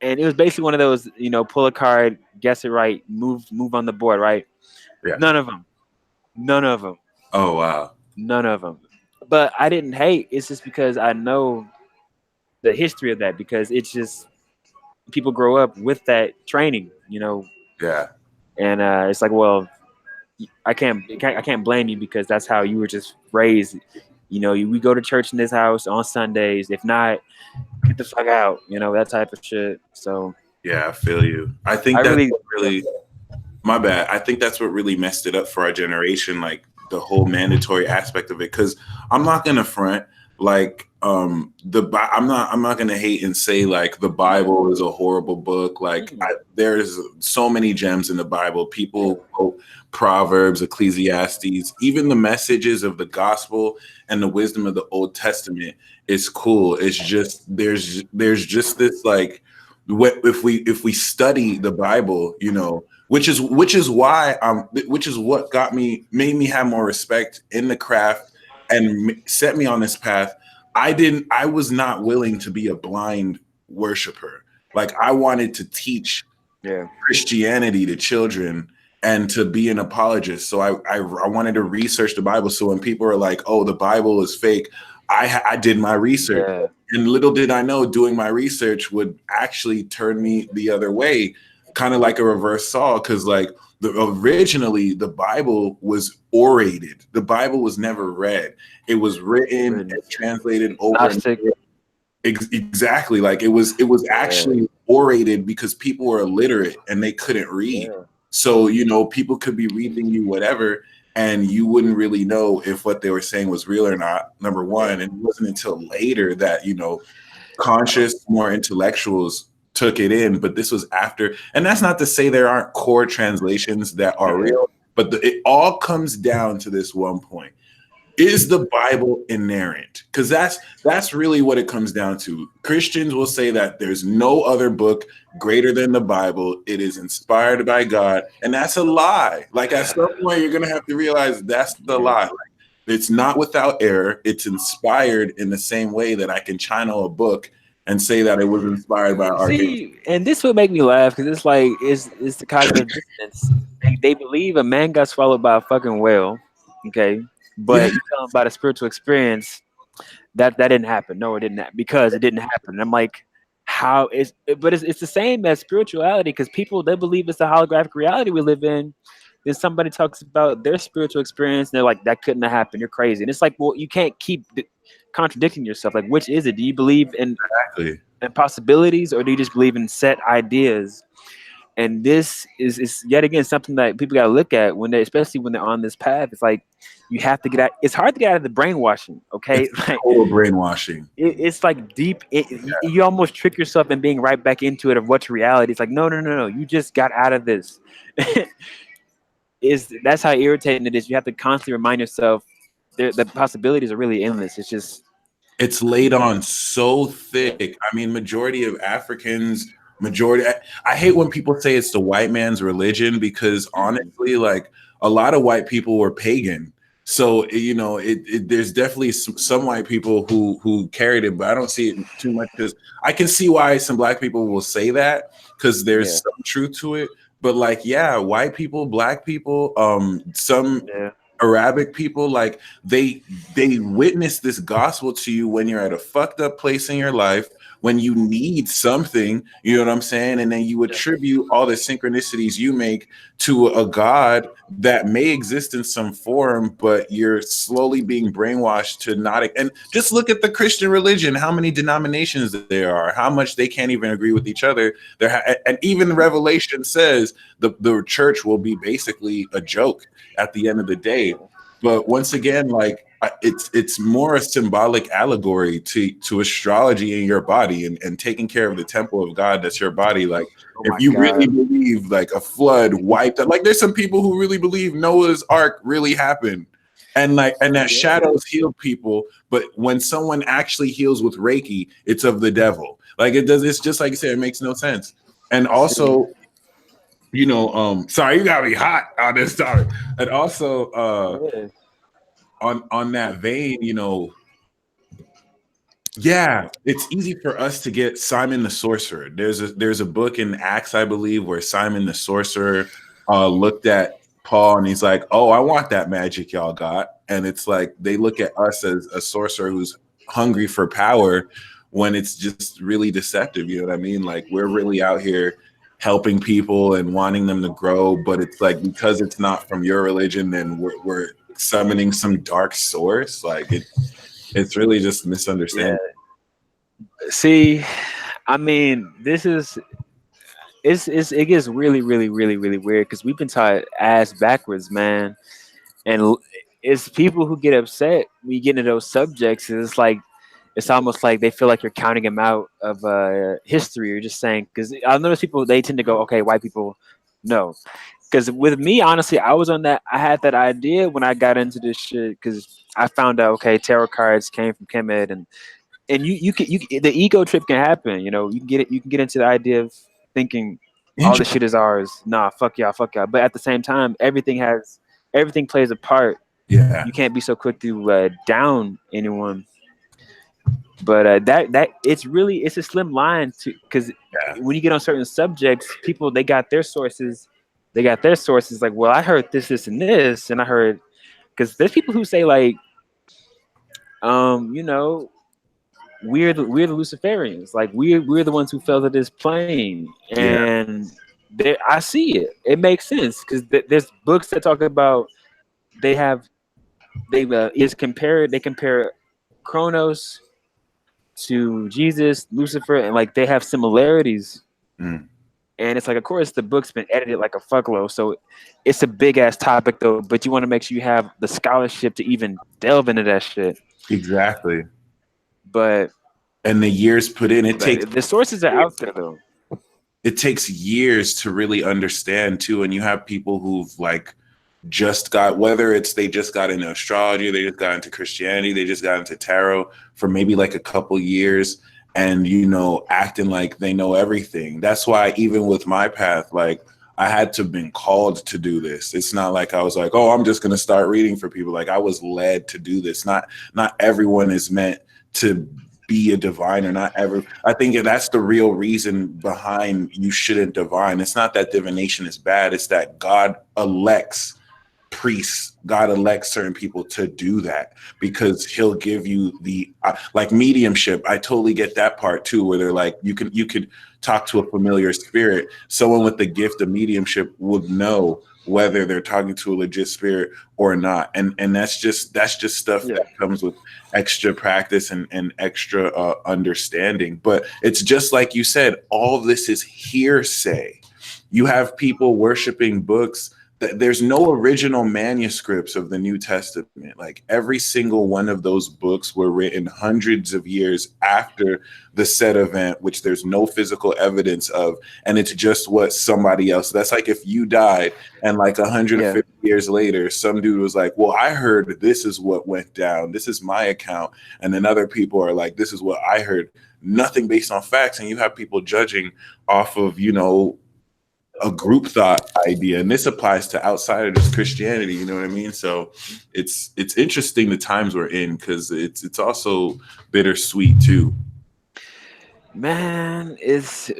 And it was basically one of those, pull a card, guess it right, move on the board, right? Yeah. None of them. None of them. Oh wow. None of them. But I didn't hate. It's just because I know the history of that because it's just people grow up with that training. Yeah. And it's like, well, I can't blame you because that's how you were just raised. We go to church in this house on Sundays. If not, get the fuck out. That type of shit. So Yeah, I feel you. I I think that's really, what really my bad. I think that's what really messed it up for our generation, like the whole mandatory aspect of it. Because I'm not gonna front, like I'm not gonna hate and say like the Bible is a horrible book. Like there's so many gems in the Bible. People quote Proverbs, Ecclesiastes, even the messages of the gospel and the wisdom of the Old Testament is cool. It's just there's just this like if we study the Bible, which is what made me have more respect in the craft and set me on this path. I was not willing to be a blind worshiper. Like I wanted to teach yeah, Christianity to children and to be an apologist. So I wanted to research the Bible. So when people are like, "Oh, the Bible is fake," I did my research. yeah, And little did I know, doing my research would actually turn me the other way, kind of like a reverse Saul. Because originally the Bible was orated. The Bible was never read. It was written and translated over and Gnostic. over. Exactly. Like it was Yeah, actually orated because people were illiterate and they couldn't read. yeah, So, people could be reading you whatever, and you wouldn't really know if what they were saying was real or not, number one. And it wasn't until later that, conscious, more intellectuals took it in. But this was after, and that's not to say there aren't core translations that are yeah, real, but it all comes down to this one point. Is the Bible inerrant? Because that's really what it comes down to. Christians will say that there's no other book greater than the Bible. It is inspired by God, and that's a lie. Like at some point, you're gonna have to realize that's the yeah. lie. Like, it's not without error. It's inspired in the same way that I can channel a book and say that it was inspired by archangel. See, and this would make me laugh because it's like it's the cognitive dissonance. They believe a man got swallowed by a fucking whale, okay, Yeah, but you tell them about a spiritual experience that didn't happen. No, it didn't because it didn't happen. And I'm like, how is? But it's the same as spirituality because people they believe it's a holographic reality we live in. Then somebody talks about their spiritual experience, and they're like, that couldn't have happened. You're crazy. And it's like, well, you can't keep contradicting yourself. Like, which is it? Do you believe in exactly. possibilities, or do you just believe in set ideas? And this is yet again something that people got to look at when they, especially when they're on this path. It's like you have to get out. It's hard to get out of the brainwashing. Okay, It's like total brainwashing. it's like deep. You almost trick yourself in being right back into it of what's reality. It's like no, no, no, no. You just got out of this. Is that's how irritating it is. You have to constantly remind yourself the possibilities are really endless. It's just It's laid on so thick. I mean, majority of Africans, majority. I hate when people say it's the white man's religion because honestly, like a lot of white people were pagan. So you know, there's definitely some white people who carried it, but I don't see it too much. Because I can see why some black people will say that because yeah, there's some truth to it. But like, yeah, white people, black people, some yeah, Arabic people, like they witness this gospel to you when you're at a fucked up place in your life, when you need something, you know what I'm saying? And then you attribute all the synchronicities you make to a God that may exist in some form, but you're slowly being brainwashed to not. And just look at the Christian religion, how many denominations there are, how much they can't even agree with each other. And even Revelation says the church will be basically a joke at the end of the day. But once again, like it's more a symbolic allegory to astrology in your body and taking care of the temple of God that's your body. Like oh if my you really god, believe like a flood wiped out, like there's some people who really believe Noah's Ark really happened. And that yeah, shadows heal people, but when someone actually heals with Reiki, it's of the devil. Like it does, it's just like you said, it makes no sense. And see, also, you know, sorry, you got me hot on this topic. And also, yeah, on that vein, you know, yeah, it's easy for us to get Simon the Sorcerer. There's a book in Acts, I believe, where Simon the Sorcerer looked at Paul and he's like, "Oh, I want that magic y'all got." And it's like they look at us as a sorcerer who's hungry for power when it's just really deceptive. You know what I mean? Like we're really out here helping people and wanting them to grow, but it's like because it's not from your religion, then we're summoning some dark source. Like it's really just yeah. misunderstanding. See, I mean, this is it gets really, really, really, really weird because we've been taught ass backwards, man. And it's people who get upset when you get into those subjects. And it's like it's almost like they feel like you're counting them out of history or just saying because I notice people they tend to go, okay, white people, no. Because with me, honestly, I was on that. I had that idea when I got into this shit because I found out okay, tarot cards came from Kemet and the ego trip can happen. You know, you can get it. You can get into the idea of thinking all the shit is ours. Nah, fuck y'all, fuck y'all. But at the same time, everything plays a part. Yeah, You can't be so quick to down anyone. But that it's a slim line to because yeah. when you get on certain subjects, people they got their sources. They got their sources like, well, I heard this, and this, and I heard because there's people who say like, you know, we're the Luciferians. Like we're the ones who fell to this plane, Yeah. and I see it. It makes sense because there's books that talk about they have they compare Kronos to Jesus, Lucifer, and like they have similarities. Mm. And it's like, of course, the book's been edited like a fuckload, so it's a big ass topic though. But you want to make sure you have the scholarship to even delve into that shit. Exactly. But And the years put in, it takes the sources are out there though. it takes years to really understand too. And you have people who've like just got, whether it's they just got into astrology, they just got into Christianity, they just got into tarot for maybe like a couple years, and you know, acting like they know everything. That's why even with my path, like I had to been called to do this. It's not like I was like, oh, I'm just gonna start reading for people. Like I was led to do this. Not everyone is meant to be a diviner. Not every. I think that's the real reason behind you shouldn't divine. It's not that divination is bad. It's that God elects priests, God elects certain people to do that because he'll give you the like mediumship. I totally get that part too, where they're like you could talk to a familiar spirit. Someone with the gift of mediumship would know whether they're talking to a legit spirit or not. And that's just stuff Yeah. that comes with extra practice and extra understanding. But it's just like you said, all this is hearsay. You have people worshiping books. There's no original manuscripts of the New Testament. Like every single one of those books were written hundreds of years after the said event, which there's no physical evidence of, and it's just what somebody else. That's like if you died and like Yeah. 150 years later, some dude was like, "Well, I heard this is what went down. This is my account," and then other people are like, "This is what I heard." Nothing based on facts, and you have people judging off of a group thought idea, and this applies to outside of just Christianity. You know what I mean? So it's interesting the times we're in, because it's also bittersweet too. Man, it's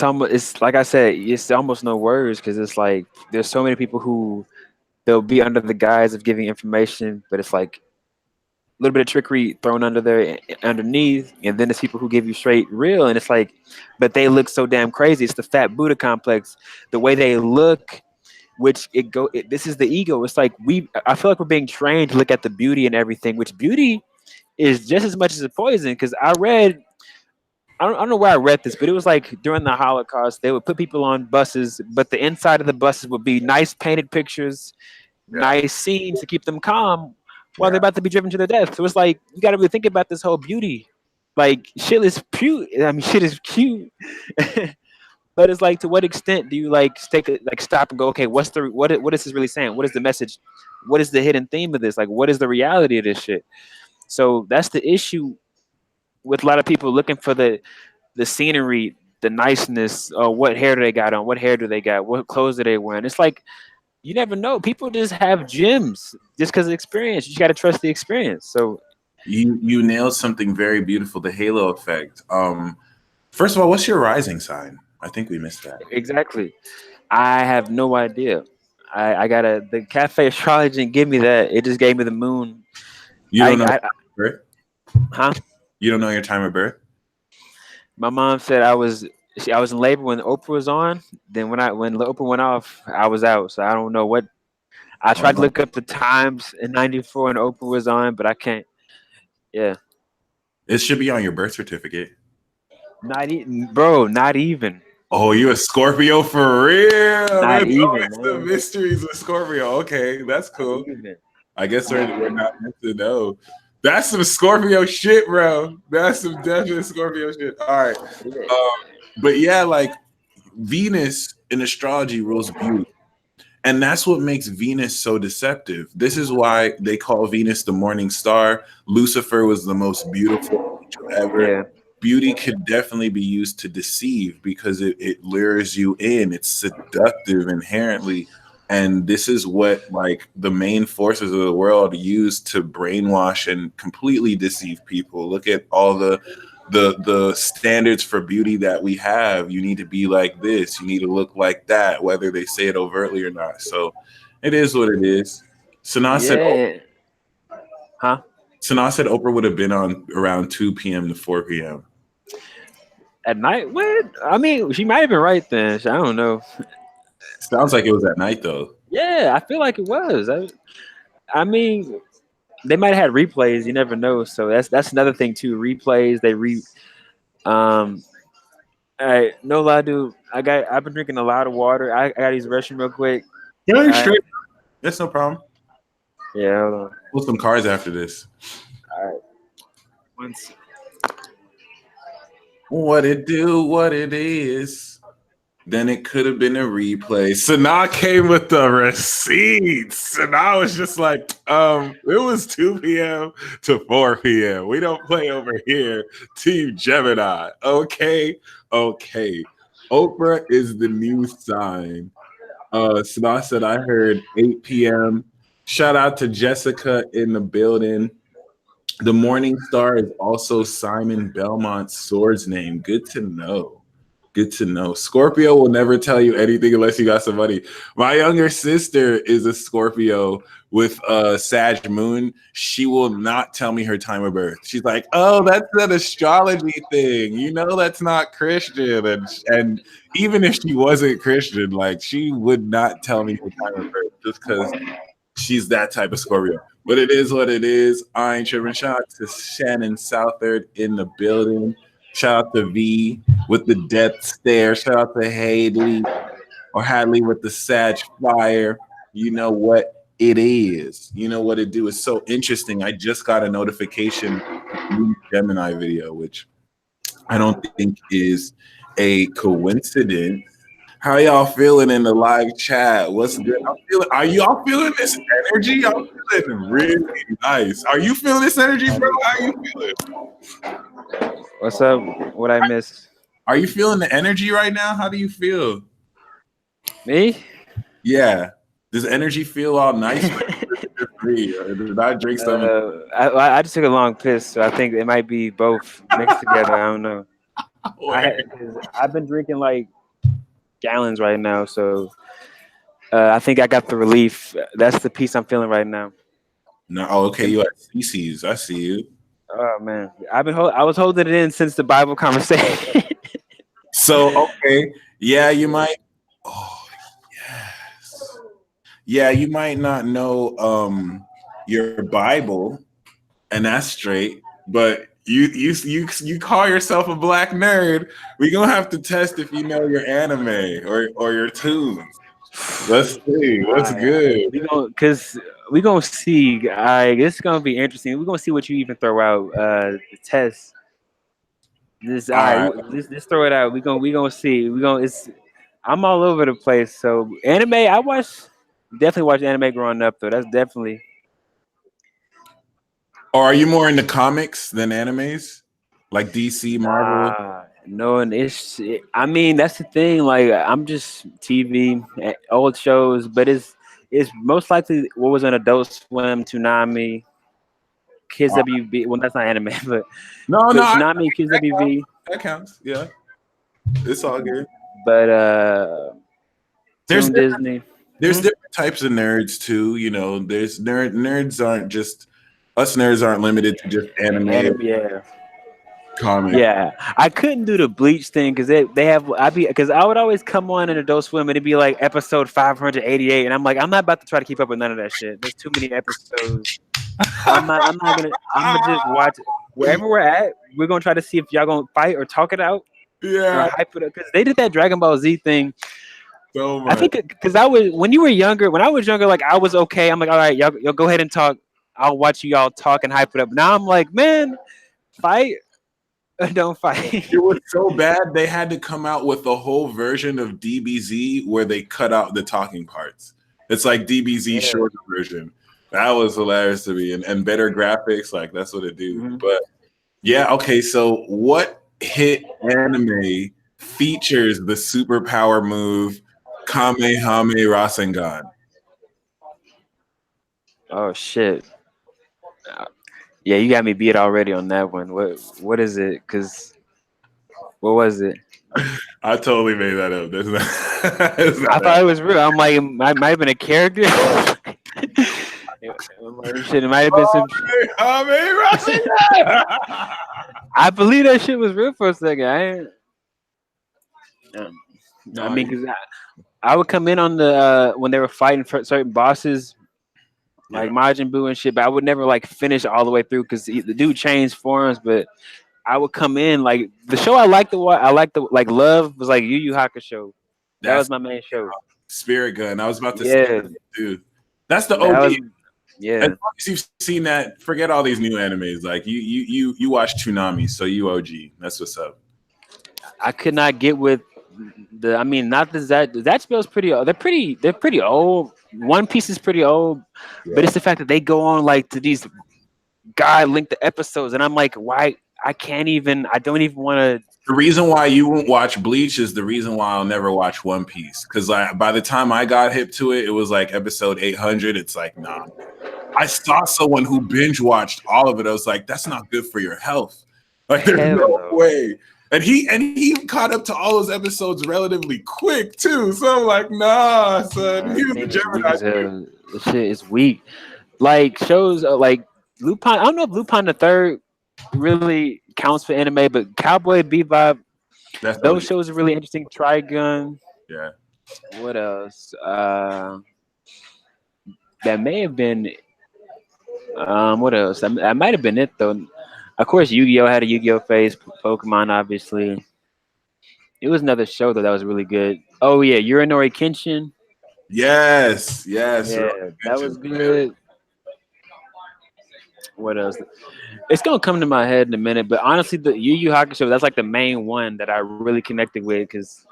almost, it's like I said, it's almost no words, because it's like there's so many people who they'll be under the guise of giving information, but it's like a little bit of trickery thrown under there underneath, and then there's people who give you straight real, and it's like, but they look so damn crazy. It's the fat Buddha complex, the way they look, which this is the ego. It's like I feel like we're being trained to look at the beauty and everything, which beauty is just as much as a poison. Because I don't know where I read this, but it was like during the Holocaust, they would put people on buses, but the inside of the buses would be nice painted pictures, Yeah, nice scenes to keep them calm while they're yeah. about to be driven to their death. So it's like you got to really think about this whole beauty. Like shit is cute. I mean, shit is cute. But it's like, to what extent do you like stop and go, okay, what is this really saying? What is the message? What is the hidden theme of this? Like, what is the reality of this shit? So that's the issue with a lot of people looking for the scenery, the niceness. What hair do they got on? What hair do they got? What clothes do they wearing? It's like you never know. People just have gems just because of experience. You just got to trust the experience. So You nailed something very beautiful, the halo effect. First of all, what's your rising sign? I think we missed that. exactly, I have no idea. I gotta, the cafe astrology didn't give me that. It just gave me the moon. You don't know I birth? huh? You don't know your time of birth? My mom said I was in labor when Oprah was on. Then when Oprah went off, I was out. So I don't know what. I tried to Oh, look up the times in '94 when Oprah was on, but I can't. Yeah, it should be on your birth certificate. not even, bro. Not even. Oh, you a Scorpio for real? Not That's even, always the man. mysteries of Scorpio. Okay, that's Not cool. even. I guess we're not meant to know. That's some Scorpio shit, bro. That's some definite Scorpio shit. All right. Yeah. But yeah, like Venus in astrology rules beauty. And that's what makes Venus so deceptive. This is why they call Venus the morning star. Lucifer was the most beautiful angel ever. Yeah. Beauty could definitely be used to deceive, because it lures you in. It's seductive inherently. And this is what like the main forces of the world use to brainwash and completely deceive people. Look at all the standards for beauty that we have. You need to be like this, you need to look like that, whether they say it overtly or not. So it is what it is. Sanaa said Yeah. Huh? Sanaa said Oprah would have been on around 2 p.m. to 4 p.m. At night? What? I mean, she might have been right then. I don't know. Sounds like it was at night though. Yeah, I feel like it was. I mean, they might have had replays. You never know. So that's another thing too. Replays. Um. All right. No lie, dude. I've been drinking a lot of water. I got to use the restroom real quick. Yeah, All you're right. straight. That's no problem. Yeah. Hold on. Pull some cards after this. All right. Once. What it do, what it is. Then it could have been a replay. Sanaa came with the receipts. Sanaa was just like, it was 2 p.m. to 4 p.m. We don't play over here. Team Gemini. Okay. Oprah is the new sign. Sanaa said, I heard 8 p.m. Shout out to Jessica in the building. The Morning Star is also Simon Belmont's sword's name. Good to know. Good to know. Scorpio will never tell you anything unless you got some money. My younger sister is a Scorpio with a Sag moon. She will not tell me her time of birth. She's like, "Oh, that's an astrology thing. You know, that's not Christian." And even if she wasn't Christian, like she would not tell me her time of birth just because she's that type of Scorpio. But it is what it is. I ain't tripping. Shout out to Shannon Southard in the building. Shout out to V with the death stare. Shout out to Haley. or Hadley with the Sag Fire. You know what it is. You know what it do. It's so interesting. I just got a notification of a new Gemini video, which I don't think is a coincidence. How y'all feeling in the live chat? What's good? Are y'all feeling this energy? I'm feeling really nice. Are you feeling this energy, bro? How you feeling? What's up? What I miss? Are you feeling the energy right now? How do you feel? Me? Yeah. Does energy feel all nice? Or did I drink something? I just took a long piss, so I think it might be both mixed together. I don't know. I've been drinking like gallons right now, so I think I got the relief. That's the peace I'm feeling right now. No, oh, okay, you at CC's. I see you. Oh man, I was holding it in since the Bible conversation. So okay, yeah, you might. Oh yes, yeah, you might not know your Bible, and that's straight. But you call yourself a black nerd. We gonna have to test if you know your anime or your tunes. Let's see. What's good? We gonna see. This is gonna be interesting. We're gonna see what you even throw out. The test. This All right. Let's throw it out. We gonna see. We gonna it's. I'm all over the place. So anime, definitely watched anime growing up though. That's definitely. Or are you more into comics than animes, like DC, Marvel? No, and I mean, that's the thing. Like, I'm just TV, old shows, but it's most likely what was on Adult Swim, Toonami, Kids WB. Well, that's not anime, but No, Toonami, Kids WB. That counts. Yeah, it's all good. But There's Disney. There's different types of nerds too. You know, there's nerds aren't just us. Nerds aren't limited to just anime. Yeah. Comic. Yeah, I couldn't do the Bleach thing because I would always come on in Adult Swim and it'd be like episode 588, and I'm like, I'm not about to try to keep up with none of that shit. There's too many episodes. I'm gonna just watch it. Wherever we're at. We're gonna try to see if y'all gonna fight or talk it out. Yeah, or hype it up because they did that Dragon Ball Z thing. So much. I think because when I was younger, like I was okay. I'm like, all right, y'all go ahead and talk. I'll watch you all talk and hype it up. Now I'm like, man, fight. Don't fight. It was so bad they had to come out with a whole version of DBZ where they cut out the talking parts. It's like DBZ shorter version. That was hilarious to me, and better graphics. Like that's what it do. Mm-hmm. But yeah, okay. So what hit anime features the superpower move Kamehame Rasengan? Oh shit. Yeah, you got me beat already on that one. What is it? Because what was it? I totally made that up. I thought it was real. I'm like, it might have been a character. It might have been some. I believe that shit was real for a second. I mean, because I would come in on the when they were fighting for certain bosses. Like Majin Buu and shit, but I would never like finish all the way through because the dude changed forms. But I would come in like the show I liked like Love was like Yu Yu Hakusho. That was my main show. Spirit Gun. I was about to say, dude, that's the OG. As long as you've seen that, forget all these new animes. Like you watch Toonami, so you OG. That's what's up. I could not get with not the that spell's pretty old. They're pretty old. One Piece is pretty old, but it's the fact that they go on like to these God-linked episodes, and I'm like, why? I don't even want to. The reason why you won't watch Bleach is the reason why I'll never watch One Piece. Because by the time I got hip to it, it was like episode 800. It's like, nah. I saw someone who binge watched all of it. I was like, that's not good for your health. Like, there's no way. And he caught up to all those episodes relatively quick too. So I'm like, nah, son. He was a Gemini. This shit is weak. Like shows like Lupin. I don't know if Lupin the Third really counts for anime, but Cowboy Bebop. Those shows are really interesting. Trigun. Yeah. What else? That may have been. What else? That might have been it though. Of course, Yu-Gi-Oh had a Yu-Gi-Oh phase. Pokemon, obviously. It was another show though that was really good. Oh yeah, Urinori Kenshin. Yes, yes. Yeah, that Mention. was good. What else? It's gonna come to my head in a minute, but honestly, the Yu Yu Hakusho, that's like the main one that I really connected with because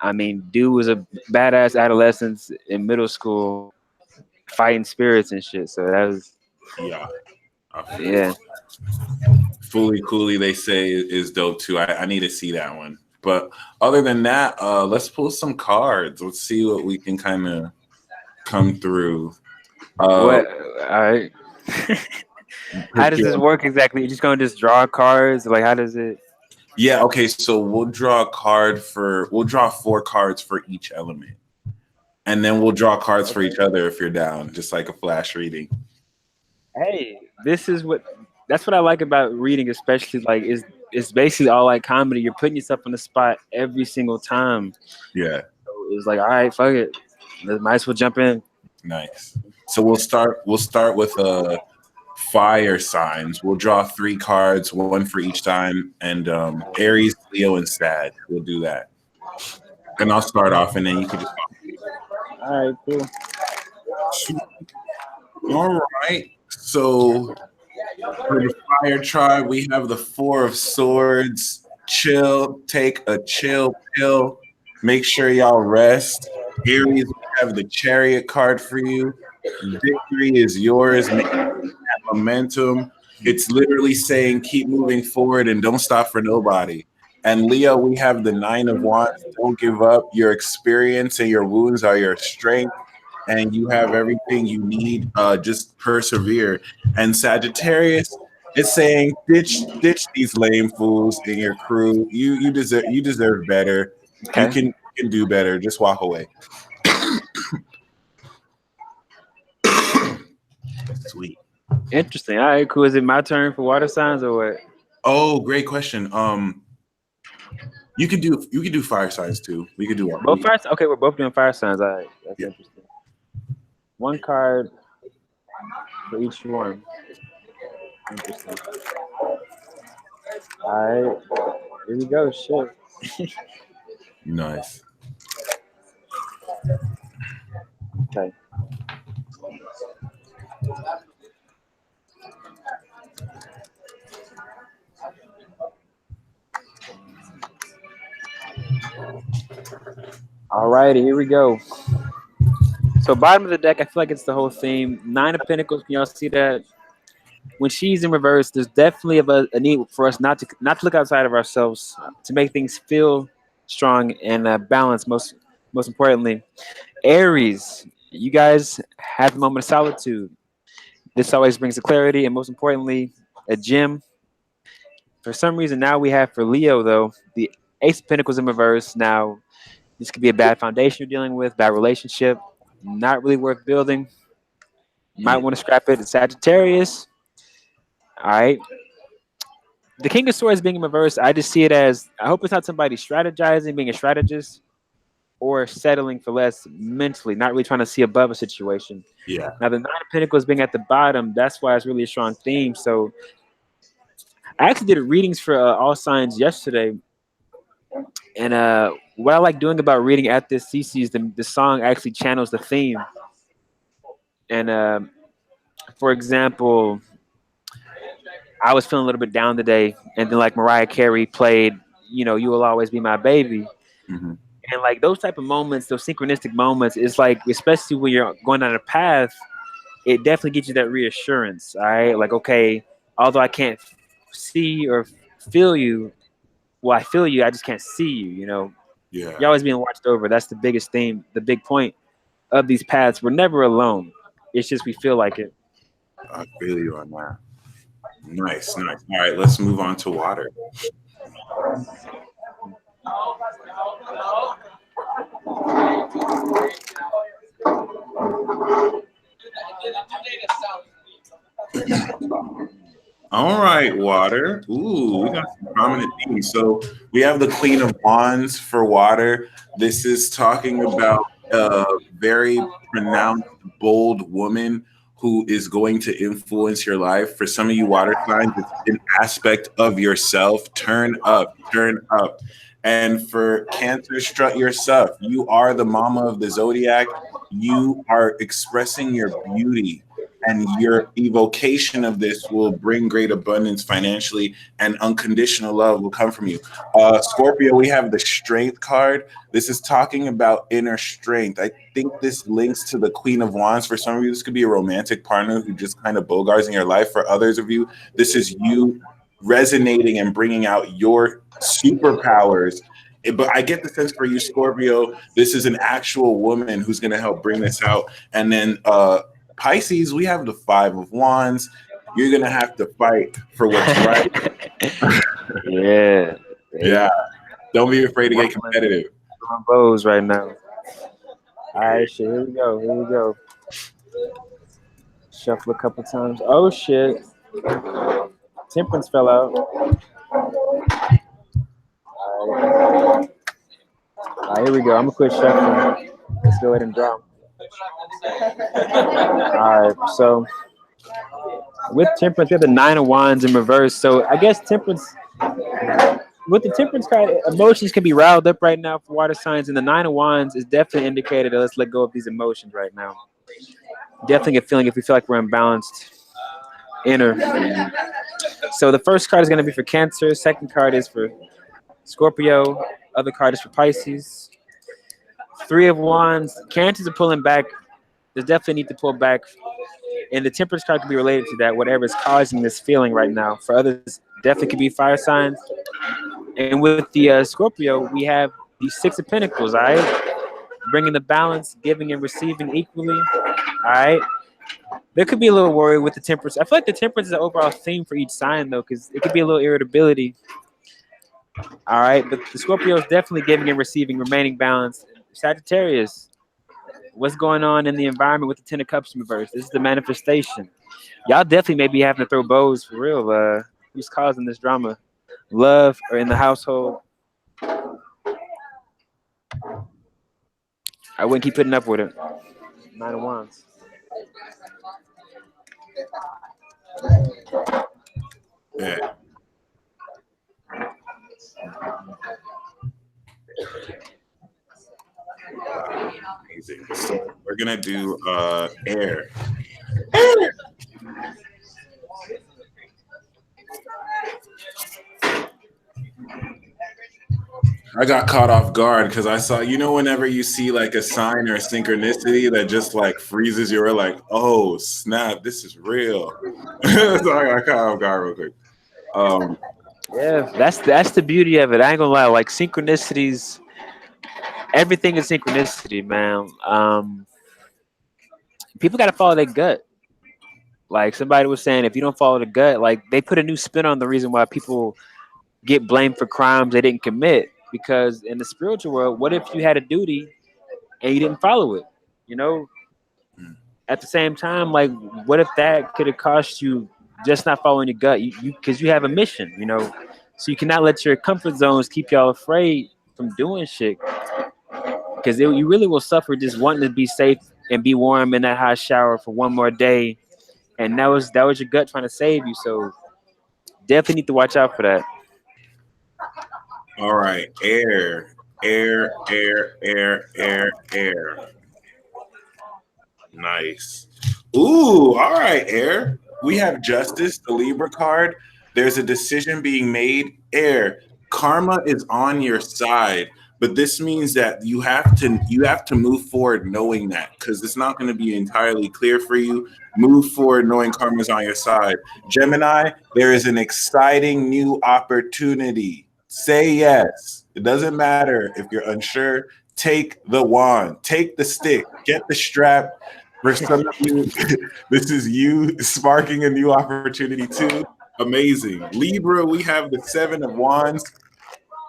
I mean, dude was a badass adolescent in middle school, fighting spirits and shit. So that was Yeah, I feel you. yeah. Fully Cooley, they say is dope too. I need to see that one. But other than that, let's pull some cards. Let's see what we can kind of come through. Uh, What? All right. How pick does this your work exactly? You just gonna just draw cards? Like, how does it? Yeah, okay, so we'll draw 4 cards for each element. And then we'll draw cards for Okay. each other if you're down, just like a flash reading. Hey, this is what. That's what I like about reading, especially like is it's basically all like comedy. You're putting yourself on the spot every single time. Yeah, So it's like, all right, fuck it. Might as well jump in. nice. So we'll start with fire signs. We'll draw 3 cards, one for each sign, and Aries, Leo, and Sag. We'll do that. And I'll start off, and then you can just. All right, cool. All right. So for the fire tribe, we have the 4 of Swords. Chill, take a chill pill. Make sure y'all rest. Aries, we have the Chariot card for you. Victory is yours. Momentum. It's literally saying keep moving forward and don't stop for nobody. And Leo, we have the 9 of Wands. Don't give up. Your experience and your wounds are your strength, and you have everything you need. Just persevere. And Sagittarius, it's saying ditch these lame fools in your crew. You deserve better. You Okay. can do better. Just walk away. Sweet. Interesting. All right, cool. Is it my turn for water signs or what? Oh, great question. You could do fire signs too. We could do all. Both fire. Okay, we're both doing fire signs. All right, that's Yeah. interesting. One card for each one. Interesting. All right, here we go. Shit. Nice. Okay. All righty, here we go. So bottom of the deck, I feel like it's the whole theme. 9 of Pentacles. Can y'all see that? When she's in reverse, there's definitely a need for us not to look outside of ourselves to make things feel strong and balanced. Most importantly, Aries, you guys have the moment of solitude. This always brings a clarity, and most importantly, a gem. For some reason, now we have for Leo though the Ace of Pentacles in reverse. Now this could be a bad foundation you're dealing with, bad relationship, not really worth building. You might Yeah. want to scrap it. Sagittarius. All right. The King of Swords being in reverse, I just see it as I hope it's not somebody strategizing, being a strategist, or settling for less mentally, not really trying to see above a situation. Yeah. Now, the 9 of Pentacles being at the bottom, that's why it's really a strong theme. So, I actually did readings for all signs yesterday, and what I like doing about reading at this CC is the song actually channels the theme. And for example, I was feeling a little bit down today, and then like Mariah Carey played, "You Will Always Be My Baby." Hmm. And like those type of moments, those synchronistic moments, it's like especially when you're going down a path, it definitely gives you that reassurance. All right, like okay, although I can't see or feel you, well, I feel you, I just can't see you. Yeah. You're always being watched over. That's the biggest theme, the big point of these paths. We're never alone. It's just we feel like it. I feel you on that. Nice, nice. All right, let's move on to water. All right, water. Ooh, we got some prominent themes. So we have the Queen of Wands for water. This is talking about a very pronounced, bold woman who is going to influence your life. For some of you water signs, it's an aspect of yourself. Turn up, turn up. And for Cancer, strut your stuff. You are the mama of the zodiac. You are expressing your beauty, and your evocation of this will bring great abundance financially, and unconditional love will come from you. Scorpio, we have the Strength card. This is talking about inner strength. I think this links to the Queen of Wands. For some of you, this could be a romantic partner who just kind of bogars in your life. For others of you, this is you resonating and bringing out your superpowers. But I get the sense for you, Scorpio, this is an actual woman who's going to help bring this out. And then Pisces, we have the Five of Wands. You're going to have to fight for what's right. Yeah. Yeah. Don't be afraid to get competitive. Throwing bows right now. All right, shit. Here we go. Here we go. Shuffle a couple times. Oh shit. Temperance fell out. All right, here we go. I'm gonna quit shuffling. Let's go ahead and draw. All right, so with Temperance, we have the Nine of Wands in reverse. So I guess Temperance, with the Temperance card, emotions can be riled up right now for water signs, and the Nine of Wands is definitely an indicator that let's let go of these emotions right now. Definitely a feeling if we feel like we're imbalanced inner. So the first card is going to be for Cancer. Second card is for Scorpio. Other card is for Pisces. Three of Wands. Cancers are pulling back. There's definitely need to pull back. And the Temperance card could be related to that, whatever is causing this feeling right now. For others, definitely could be fire signs. And with the Scorpio, we have the Six of Pentacles, all right? Bringing the balance, giving and receiving equally, all right? There could be a little worry with the Temperance. I feel like the Temperance is an overall theme for each sign, though, because it could be a little irritability. All right, but the Scorpio is definitely giving and receiving, remaining balanced. Sagittarius, what's going on in the environment with the Ten of Cups in reverse? This is the manifestation. Y'all definitely may be having to throw bows for real. Who's causing this drama? Love or in the household? I wouldn't keep putting up with it. Nine of Wands. Yeah. Amazing. So we're gonna do air. I got caught off guard because I saw, whenever you see like a sign or a synchronicity that just like freezes you, or like, oh snap, this is real. So I got caught off guard real quick. Yeah, that's the beauty of it. I ain't gonna lie, like synchronicities, everything is synchronicity, man. People gotta follow their gut. Like somebody was saying, if you don't follow the gut, like they put a new spin on the reason why people get blamed for crimes they didn't commit. Because in the spiritual world, what if you had a duty and you didn't follow it? At the same time, like what if that could have cost you just not following your gut? You because you have a mission, so you cannot let your comfort zones keep y'all afraid from doing shit. Because you really will suffer just wanting to be safe and be warm in that hot shower for one more day, and that was your gut trying to save you. So definitely need to watch out for that. All right, air. Nice. Ooh, all right, air. We have Justice, the Libra card. There's a decision being made. Air. Karma is on your side, but this means that you have to move forward knowing that, because it's not going to be entirely clear for you. Move forward knowing karma is on your side. Gemini, there is an exciting new opportunity. Say yes. It doesn't matter if you're unsure. Take the wand. Take the stick. Get the strap. For some of you, this is you sparking a new opportunity too. Amazing. Libra, we have the Seven of Wands.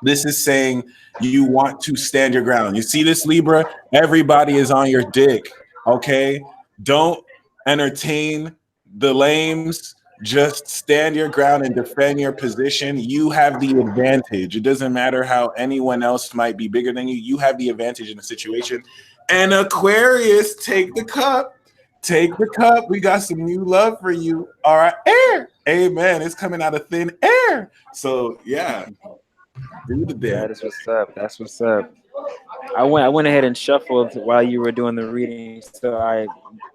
This is saying you want to stand your ground. You see this, Libra? Everybody is on your dick, okay? Don't entertain the lames. Just stand your ground and defend your position. You have the advantage. It doesn't matter how anyone else might be bigger than you. You have the advantage in the situation. And Aquarius, take the cup. Take the cup. We got some new love for you. All right, air. Amen. It's coming out of thin air. So yeah, do the damn. That is what's up. That's what's up. I went ahead and shuffled while you were doing the reading. So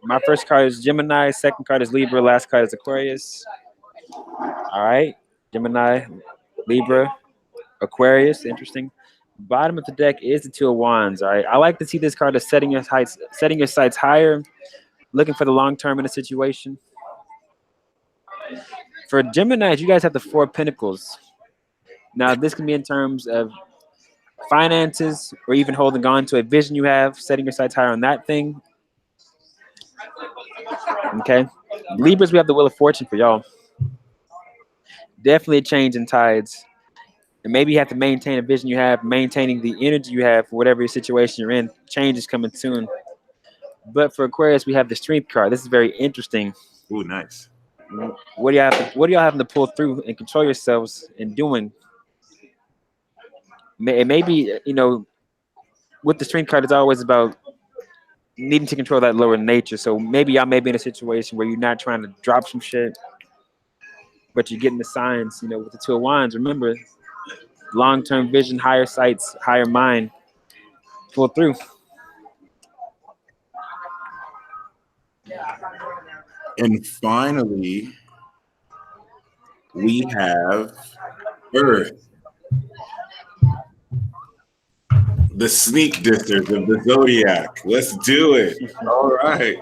my first card is Gemini, second card is Libra, last card is Aquarius. All right, Gemini, Libra, Aquarius. Interesting. Bottom of the deck is the Two of Wands. All right, I like to see this card as setting your sights higher, looking for the long term in a situation. For Geminis, you guys have the Four of Pentacles. Now, this can be in terms of finances or even holding on to a vision you have, setting your sights higher on that thing. Okay. Libras, we have the Wheel of Fortune for y'all. Definitely a change in tides. And maybe you have to maintain a vision you have, maintaining the energy you have for whatever your situation you're in. Change is coming soon. But for Aquarius, we have the Strength card. This is very interesting. Ooh, nice. What do y'all having to pull through and control yourselves in doing? Maybe, with the Strength card, it's always about needing to control that lower nature. So maybe y'all may be in a situation where you're not trying to drop some shit, but you're getting the signs, with the Two of Wands. Remember, long-term vision, higher sights, higher mind, pull through. And finally, we have Earth, the sneak disters of the zodiac. Let's do it. All right.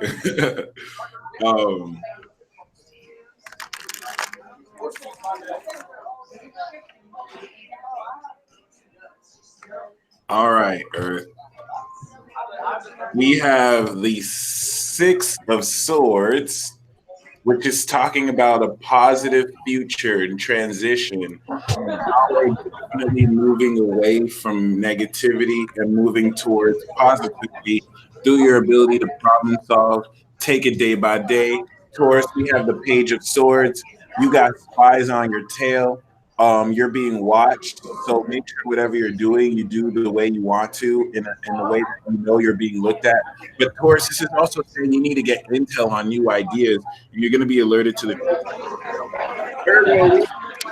All right, Earth. We have the Six of Swords, which is talking about a positive future and transition. We're definitely moving away from negativity and moving towards positivity through your ability to problem solve, take it day by day. Taurus, we have the Page of Swords. You got spies on your tail. You're being watched, so make sure whatever you're doing, you do the way you want to, in the way that you know you're being looked at. But Taurus, this is also saying you need to get intel on new ideas, and you're going to be alerted to the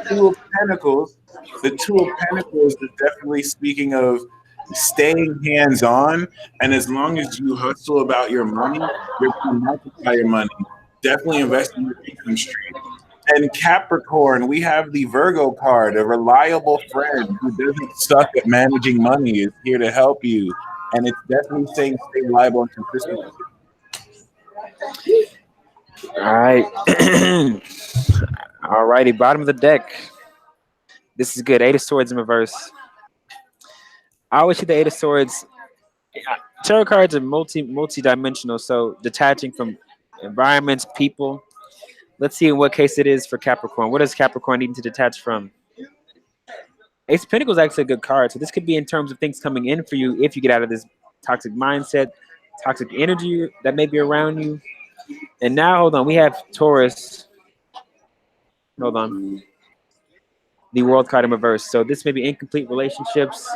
Two of Pentacles. The Two of Pentacles is definitely speaking of staying hands-on, and as long as you hustle about your money, you're going to multiply your money. Definitely invest in your income stream. And Capricorn, we have the Virgo card, a reliable friend who doesn't suck at managing money, is here to help you. And it's definitely saying stay reliable and consistent. All right. All righty, bottom of the deck. This is good. Eight of Swords in reverse. I always see the Eight of Swords. Tarot cards are multi-dimensional, so detaching from environments, people. Let's see in what case it is for Capricorn. What does Capricorn need to detach from? Ace of Pentacles is actually a good card. So this could be in terms of things coming in for you if you get out of this toxic mindset, toxic energy that may be around you. And now, hold on, we have Taurus. Hold on. The World card in reverse. So this may be incomplete relationships.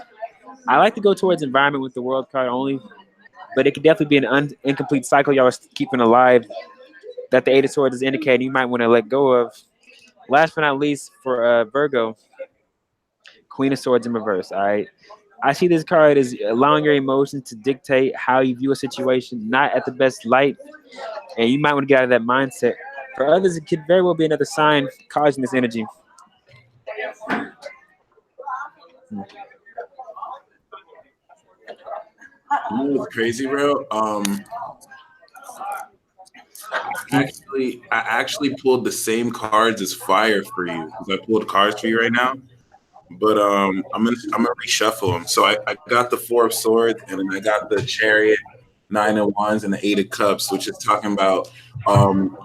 I like to go towards environment with the World card only, but it could definitely be an incomplete cycle y'all are keeping alive that the Eight of Swords is indicating you might want to let go of. Last but not least, for Virgo, Queen of Swords in reverse. All right. I see this card as allowing your emotions to dictate how you view a situation, not at the best light, and you might want to get out of that mindset. For others, it could very well be another sign causing this energy. You know what's crazy, bro? I actually pulled the same cards as Fire for you because I pulled cards for you right now. But I'm gonna reshuffle them. So I got the Four of Swords, and then I got the Chariot, Nine of Wands, and the Eight of Cups, which is talking about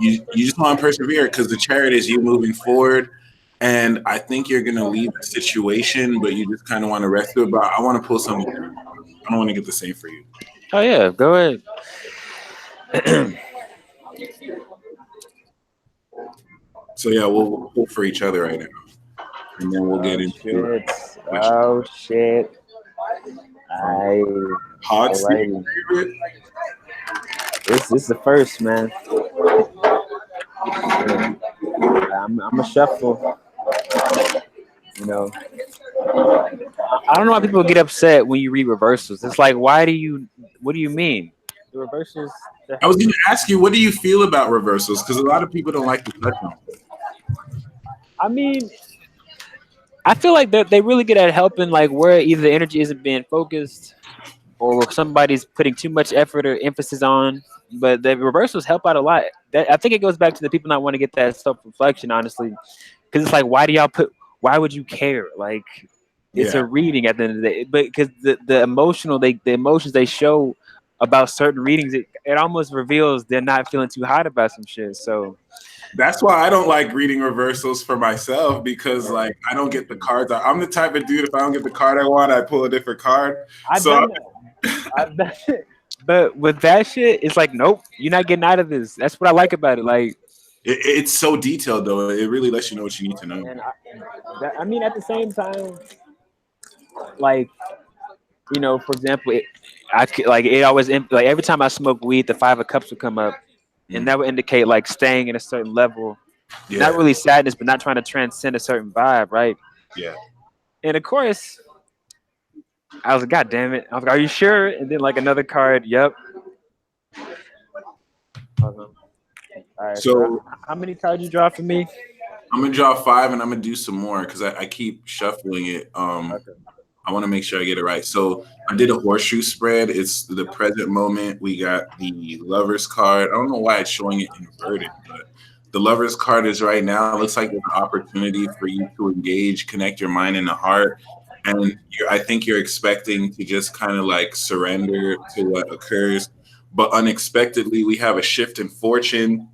you just want to persevere because the Chariot is you moving forward. And I think you're gonna leave the situation, but you just kind of want to rest through it. But I want to pull something. I don't want to get the same for you. Oh yeah, go ahead. So yeah, we'll pull for each other right now, and then we'll get into it. Oh shit! Hot seat favorite. This is the first, man. I'm a shuffle. You know, I don't know why people get upset when you read reversals. It's like, why do you? What do you mean? The reversals. I was going to ask you, what do you feel about reversals? Because a lot of people don't like to touch them. I mean, I feel like they really good at helping, like where either the energy isn't being focused or somebody's putting too much effort or emphasis on. But the reversals help out a lot. I think it goes back to the people not want to get that self reflection, honestly, because it's like, why do y'all put? Why would you care? Like, it's Yeah. a reading at the end of the day. But because the emotional, the emotions they show about certain readings, it almost reveals they're not feeling too hot about some shit. So That's why I don't like reading reversals for myself because, like, I don't get the cards. I'm the type of dude, if I don't get the card I want, I pull a different card. I've So done that. I've done it. But with that shit, it's like, nope, you're not getting out of this. That's what I like about it. Like, it's so detailed, though. It really lets you know what you need to know. and I mean, at the same time, like, for example, like it always like every time I smoke weed, the Five of Cups would come up, and that would indicate like staying in a certain level, not Yeah. really sadness, but not trying to transcend a certain vibe, right? Yeah. And of course, I was like, God damn it! I was like, Are you sure? And then like another card, yep. All right, so So how many cards you draw for me? I'm gonna draw 5, and I'm gonna do some more because I keep shuffling it. Okay. I want to make sure I get it right. So I did a horseshoe spread. It's the present moment. We got the lovers card. I don't know why it's showing it inverted, but the lovers card is right now. It looks like there's an opportunity for you to engage, connect your mind and the heart. And I think you're expecting to just kind of like surrender to what occurs. But unexpectedly, we have a shift in fortune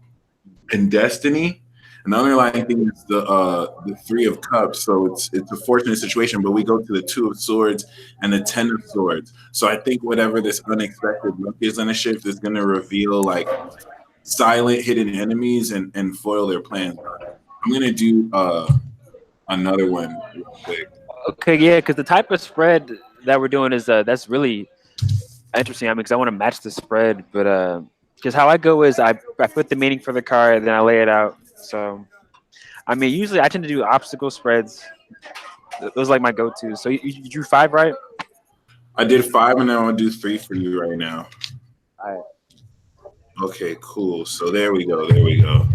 and destiny. And the underlying thing is the Three of Cups. So it's a fortunate situation, but we go to the Two of Swords and the Ten of Swords. So I think whatever this unexpected look is in a shift is going to reveal like silent hidden enemies and foil their plans. I'm going to do another one real quick. Okay, yeah, because the type of spread that we're doing is that's really interesting. I mean, because I want to match the spread, but because how I go is I put the meaning for the card, then I lay it out. So I mean, usually I tend to do obstacle spreads. Those are like my go-tos. So you drew 5, right? I did 5, and then I'm going to do 3 for you right now. All right. Okay, cool. So there we go. There we go.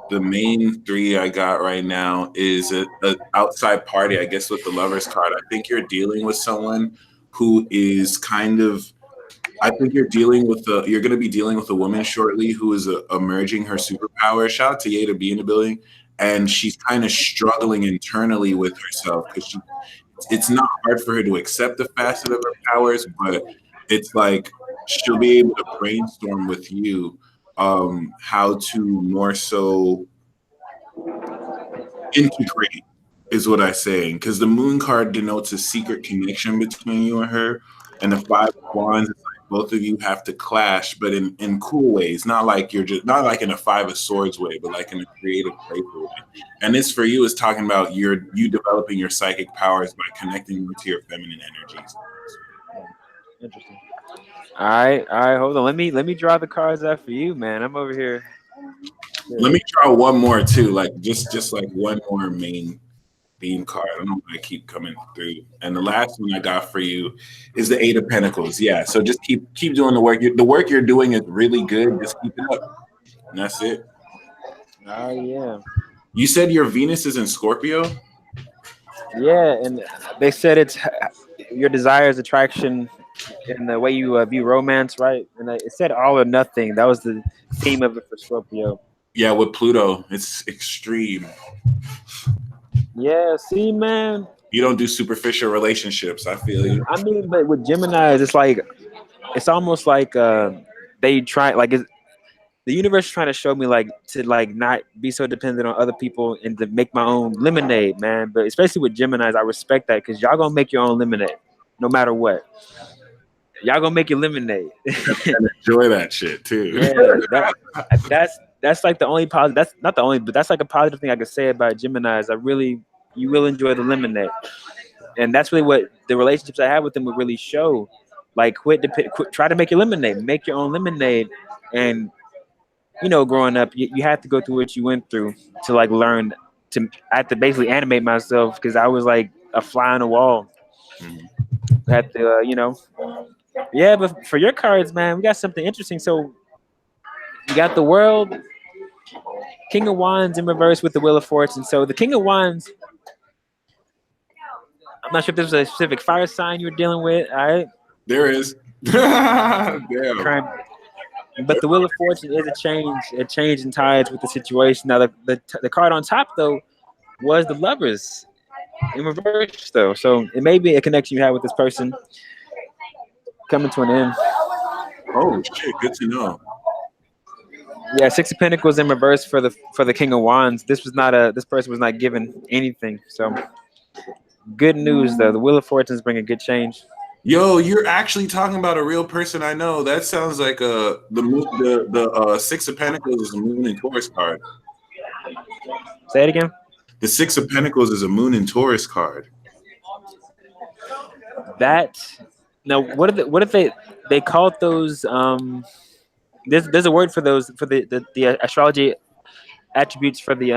The main 3 I got right now is a outside party, I guess, with the lovers card. I think you're dealing with someone who is kind of. I think you're going to be dealing with a woman shortly who is emerging her superpower. Shout out to Ye to be in the building, and she's kind of struggling internally with herself because it's not hard for her to accept the facet of her powers, but it's like she'll be able to brainstorm with you how to more so integrate is what I'm saying. Because the moon card denotes a secret connection between you and her, and the 5 of Wands is like both of you have to clash, but in cool ways. Not like you're just not like in a 5 of Swords way, but like in a creative, playful way. And this for you is talking about you developing your psychic powers by connecting more to your feminine energies. Interesting. All right. Hold on. Let me draw the cards out for you, man. I'm over here. Let me try one more too, like just like one more main theme card. I don't know why I keep coming through. And the last one I got for you is the 8 of Pentacles. Yeah, so just keep doing the work. The work you're doing is really good. Just keep it up, and that's it. Oh yeah. You said your Venus is in Scorpio. Yeah, and they said it's your desires, attraction, and the way you view romance, right? And it said all or nothing. That was the theme of it for Scorpio. Yeah, with Pluto, it's extreme. Yeah, see, man. You don't do superficial relationships. I feel you. I mean, but with Gemini's, it's like it's almost like they try like the universe is trying to show me like to like not be so dependent on other people and to make my own lemonade, man. But especially with Gemini's, I respect that because y'all gonna make your own lemonade, no matter what. Y'all gonna make your lemonade. And enjoy that shit too. Yeah, that's like the only positive. That's not the only, but that's like a positive thing I could say about Gemini's. You will enjoy the lemonade, and that's really what the relationships I have with them would really show. like quit, try to make your lemonade, make your own lemonade. And growing up, you have to go through what you went through to like learn to. I had to basically animate myself because I was like a fly on the wall. Mhm. I had to, yeah. But for your cards, man, we got something interesting. So you got the world, King of Wands in reverse with the Wheel of Fortune. So the King of Wands, I'm not sure if this was a specific fire sign you were dealing with. All right, There is. Damn. current, but the Wheel of Fortune is a change in tides with the situation. Now the card on top though was the Lovers in reverse though, so it may be a connection you have with this person coming to an end. Oh shit, good to know. Yeah, Six of Pentacles in reverse for the King of Wands. This person was not given anything. So good news though. The Wheel of Fortunes bring a good change. Yo, you're actually talking about a real person I know. That sounds like the Six of Pentacles is a Moon and Taurus card. Say it again. The Six of Pentacles is a Moon and Taurus card. That now what if they called those there's a word for those for the astrology attributes for the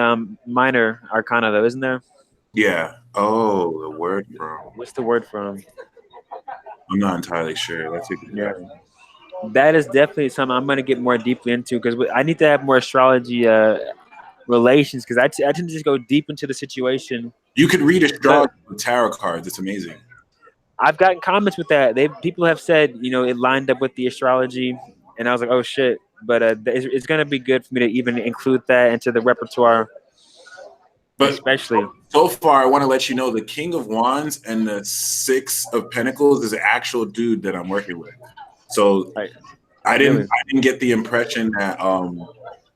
minor arcana though, isn't there? Yeah. Oh, the word from. What's the word for 'em? I'm not entirely sure. Let's take a Yeah. guess. That is definitely something I'm gonna get more deeply into because I need to have more astrology relations because I tend to just go deep into the situation. You could read But astrology with tarot cards. It's amazing. I've gotten comments with that. People have said it lined up with the astrology, and I was like, oh shit. But it's gonna be good for me to even include that into the repertoire, But especially. so far, I want to let you know the King of Wands and the Six of Pentacles is an actual dude that I'm working with. So Right. I Really? didn't get the impression that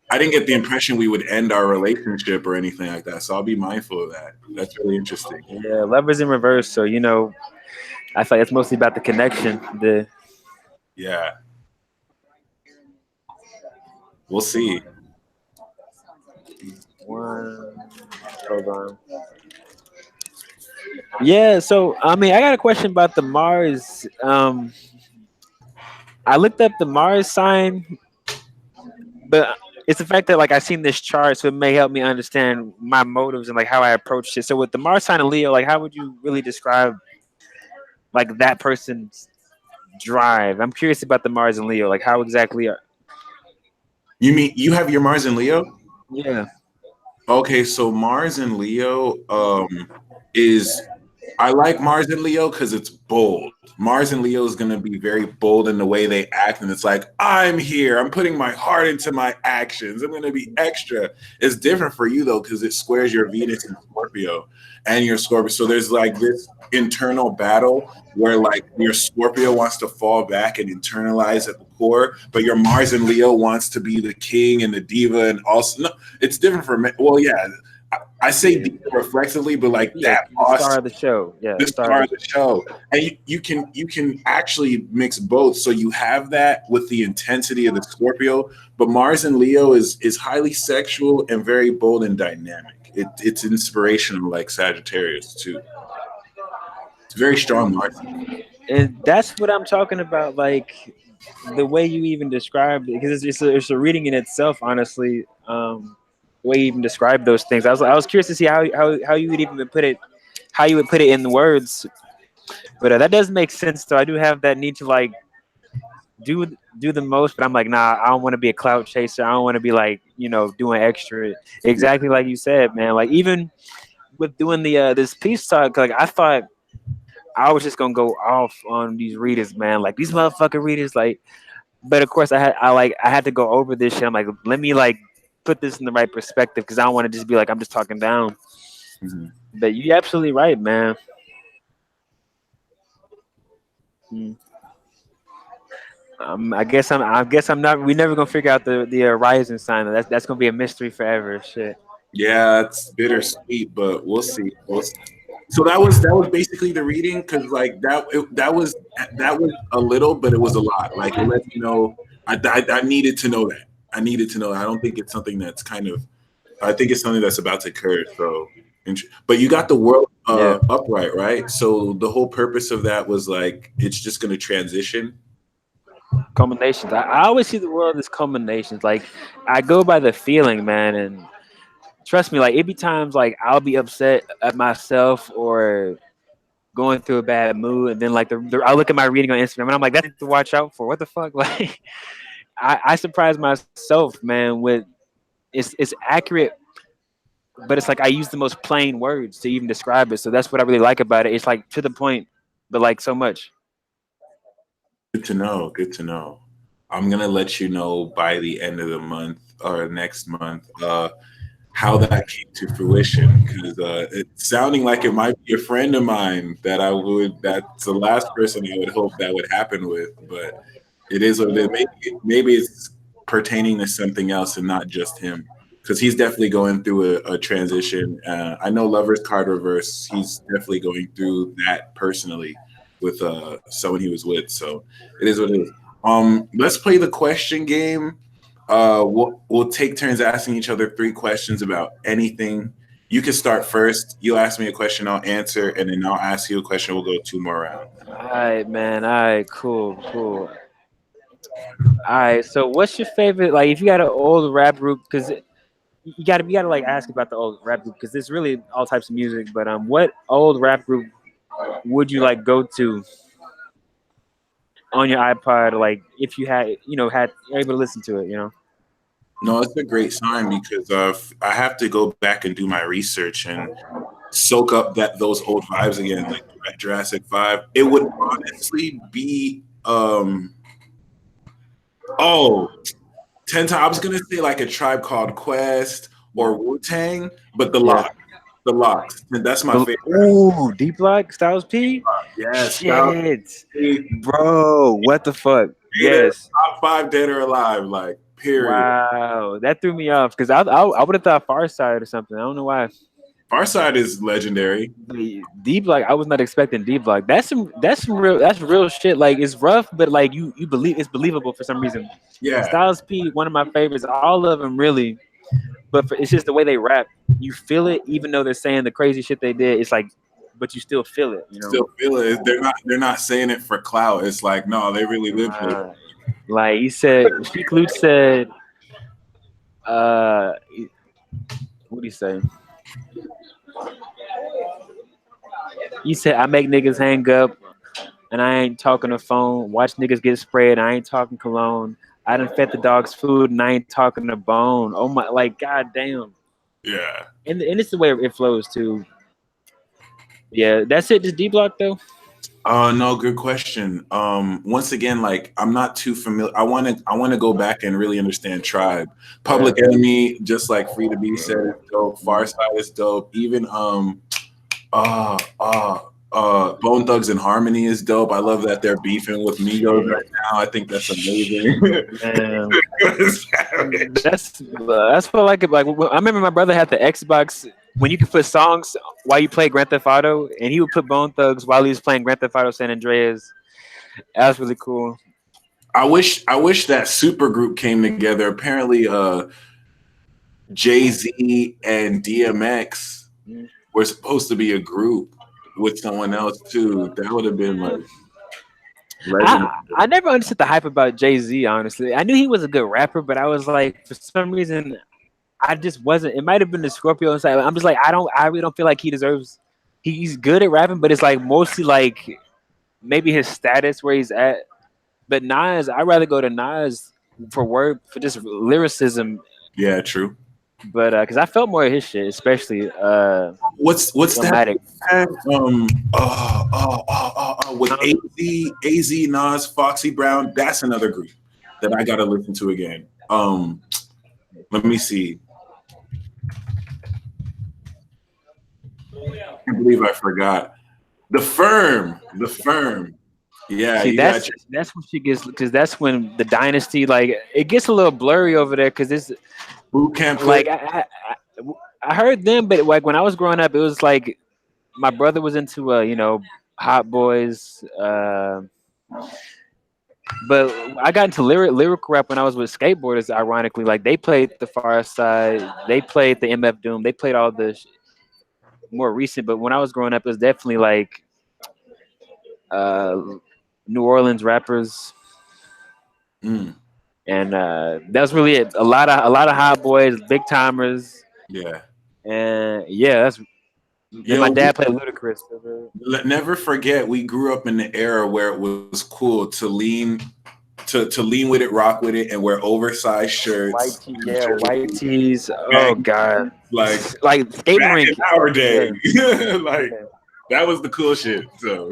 I didn't get the impression we would end our relationship or anything like that. So I'll be mindful of that. That's really interesting. Yeah, Lovers in reverse. So I feel like it's mostly about the connection. The Yeah, we'll see. one. Hold on. Yeah. So I mean, I got a question about the Mars. I looked up the Mars sign, but it's the fact that like I seen this chart, so it may help me understand my motives and like how I approached it. So with the Mars sign of Leo, like how would you really describe like that person's drive? I'm curious about the Mars and Leo. Like how exactly? You mean you have your Mars and Leo? Yeah. Okay, so Mars and Leo is I like Mars and Leo because it's bold. Mars and Leo is going to be very bold in the way they act, and it's like I'm here. I'm putting my heart into my actions. I'm going to be extra. It's different for you though because it squares your Venus and Scorpio, and your Scorpio. So there's like this internal battle where like your Scorpio wants to fall back and internalize at the core, but your Mars and Leo wants to be the king and the diva, and also no, it's different for men. Well, yeah, I say Yeah. diva reflexively, but like Yeah. that The boss, star of the show. Yeah. the Star of star of the the show, and you can actually mix both. So you have that with the intensity of the Scorpio, but Mars and Leo is highly sexual and very bold and dynamic. It's inspirational, like Sagittarius too. It's very strong Mars. And that's what I'm talking about. Like the way you even described it, because it's a reading in itself, honestly. The way you even describe those things, I was curious to see how you would even put it, how you would put it in the words. But that does make sense. So I do have that need to like do do the most, but I'm like, nah, I don't want to be a clout chaser. I don't want to be like doing extra. Exactly like you said, man. Like even with doing the this peace talk, like I thought I was just gonna go off on these readers, man. Like these motherfucking readers, like. But of course, I had to go over this shit. I'm like, let me like put this in the right perspective because I don't want to just be like I'm just talking down. Mhm. But you're absolutely right, man. Mm. I guess I'm not. We never gonna figure out the rising sign. That's gonna be a mystery forever. Shit. Yeah, it's bittersweet, but we'll see. We'll see. So that was basically the reading because like that was a little, but it was a lot. Like it let me know I needed to know that. I needed to know. I don't think it's something that's kind of. I think it's something that's about to occur. So But you got the world Yeah. upright, right? So the whole purpose of that was like it's just going to transition. Combinations. I always see the world as combinations. Like I go by the feeling, man, and trust me, like it be times like I'll be upset at myself or going through a bad mood, and then like I look at my reading on Instagram and I'm like, that's to watch out for. What the fuck? Like I surprise myself, man, with it's accurate, but it's like I use the most plain words to even describe it. So that's what I really like about it. It's like to the point, but like so much. Good to know. Good to know. I'm gonna let you know by the end of the month or next month how that came to fruition because it's sounding like it might be a friend of mine that I would. That's the last person I would hope that would happen with, but it is what it is. Maybe it's pertaining to something else and not just him because he's definitely going through a transition. I know Lover's Card Reverse. He's definitely going through that personally with someone he was with. So it is what it is. Let's play the question game. We'll take turns asking each other 3 questions about anything. You can start first. You'll ask me a question, I'll answer, and then I'll ask you a question. We'll go 2 more rounds. All right, man. All right, cool, cool. All right, so what's your favorite? Like, if you got an old rap group, because you gotta like ask about the old rap group, because there's really all types of music. But what old rap group would you like go to on your iPod? Like, if you had, had you're able to listen to it, No, it's a great sign because I have to go back and do my research and soak up those old vibes again, like Jurassic 5. It would honestly be oh 10 times. I was gonna say like a Tribe Called Quest or Wu Tang, but Yeah. the locks. That's my The, favorite. ooh, Deep Block, Styles P. Yes, Shit, bro, what the fuck? Yes. top 5 dead or alive, like period. Wow, that threw me off because I would have thought Far Side or something. I don't know why. Farside is legendary. The D Block, I was not expecting D Block. That's real shit. Like it's rough, but like you believe it's believable for some reason. Yeah, Styles P, one of my favorites. All of them really, but it's just the way they rap. You feel it, even though they're saying the crazy shit they did. It's like, but you still feel it. still feel it. They're not saying it for clout. It's like no, they really lived it. Like he said, Sheik Luch said, uh, what do you say? He said, I make niggas hang up and I ain't talking the phone. Watch niggas get sprayed. I ain't talking cologne. I done fed the dogs food and I ain't talking the bone. Oh my, like, goddamn. Yeah. And it's the way it flows too. Yeah, that's it. Just D Block though. No, good question. Once again, like I'm not too familiar. I want to go back and really understand Tribe. Yeah. Public Enemy, just like Free to Be said, is dope. Far Side is dope. Even uh uh Bone Thugs and Harmony is dope. I love that they're beefing with Migos right now. I think that's amazing. Man, that's what I like it. Like I remember my brother had the Xbox when you could put songs while you play Grand Theft Auto, and he would put Bone Thugs while he was playing Grand Theft Auto San Andreas. That was really cool. I wish that super group came together. Apparently, Jay-Z and DMX were supposed to be a group with someone else too. That would have been like legendary. I never understood the hype about Jay-Z. Honestly, I knew he was a good rapper, but I was like, for some reason, I just wasn't. It might have been the Scorpio inside. I'm just like, I really don't feel like he deserves. He's good at rapping, but it's like mostly like maybe his status where he's at. But Nas, I'd rather go to Nas for word for just lyricism. Yeah, true. But because I felt more of his shit, especially What's that? Illmatic. With AZ, Nas, Foxy Brown. That's another group that I gotta listen to again. Let me see. I can't believe I forgot. The Firm. The Firm. Yeah, See, you got that's when she gets because that's when the dynasty like it gets a little blurry over there because it's Boot Camp like Click. I heard them, but like when I was growing up, it was like my brother was into Hot Boys, but I got into lyrical rap when I was with skateboarders. Ironically, like they played the Far Side, they played the MF Doom, they played all this. more recent, but when I was growing up, it was definitely like uh, New Orleans rappers, Mm, and that was really it. A lot of hot boys, big timers, yeah. and yeah, that's. Then my Yo, dad played Ludacris. never forget we grew up in the era where it was cool to lean to lean with it, rock with it, and wear oversized White shirts, tee, yeah, white tees. Oh baggy, god, like like skating back in rink. our Yeah, day. Like yeah, that was the cool shit. So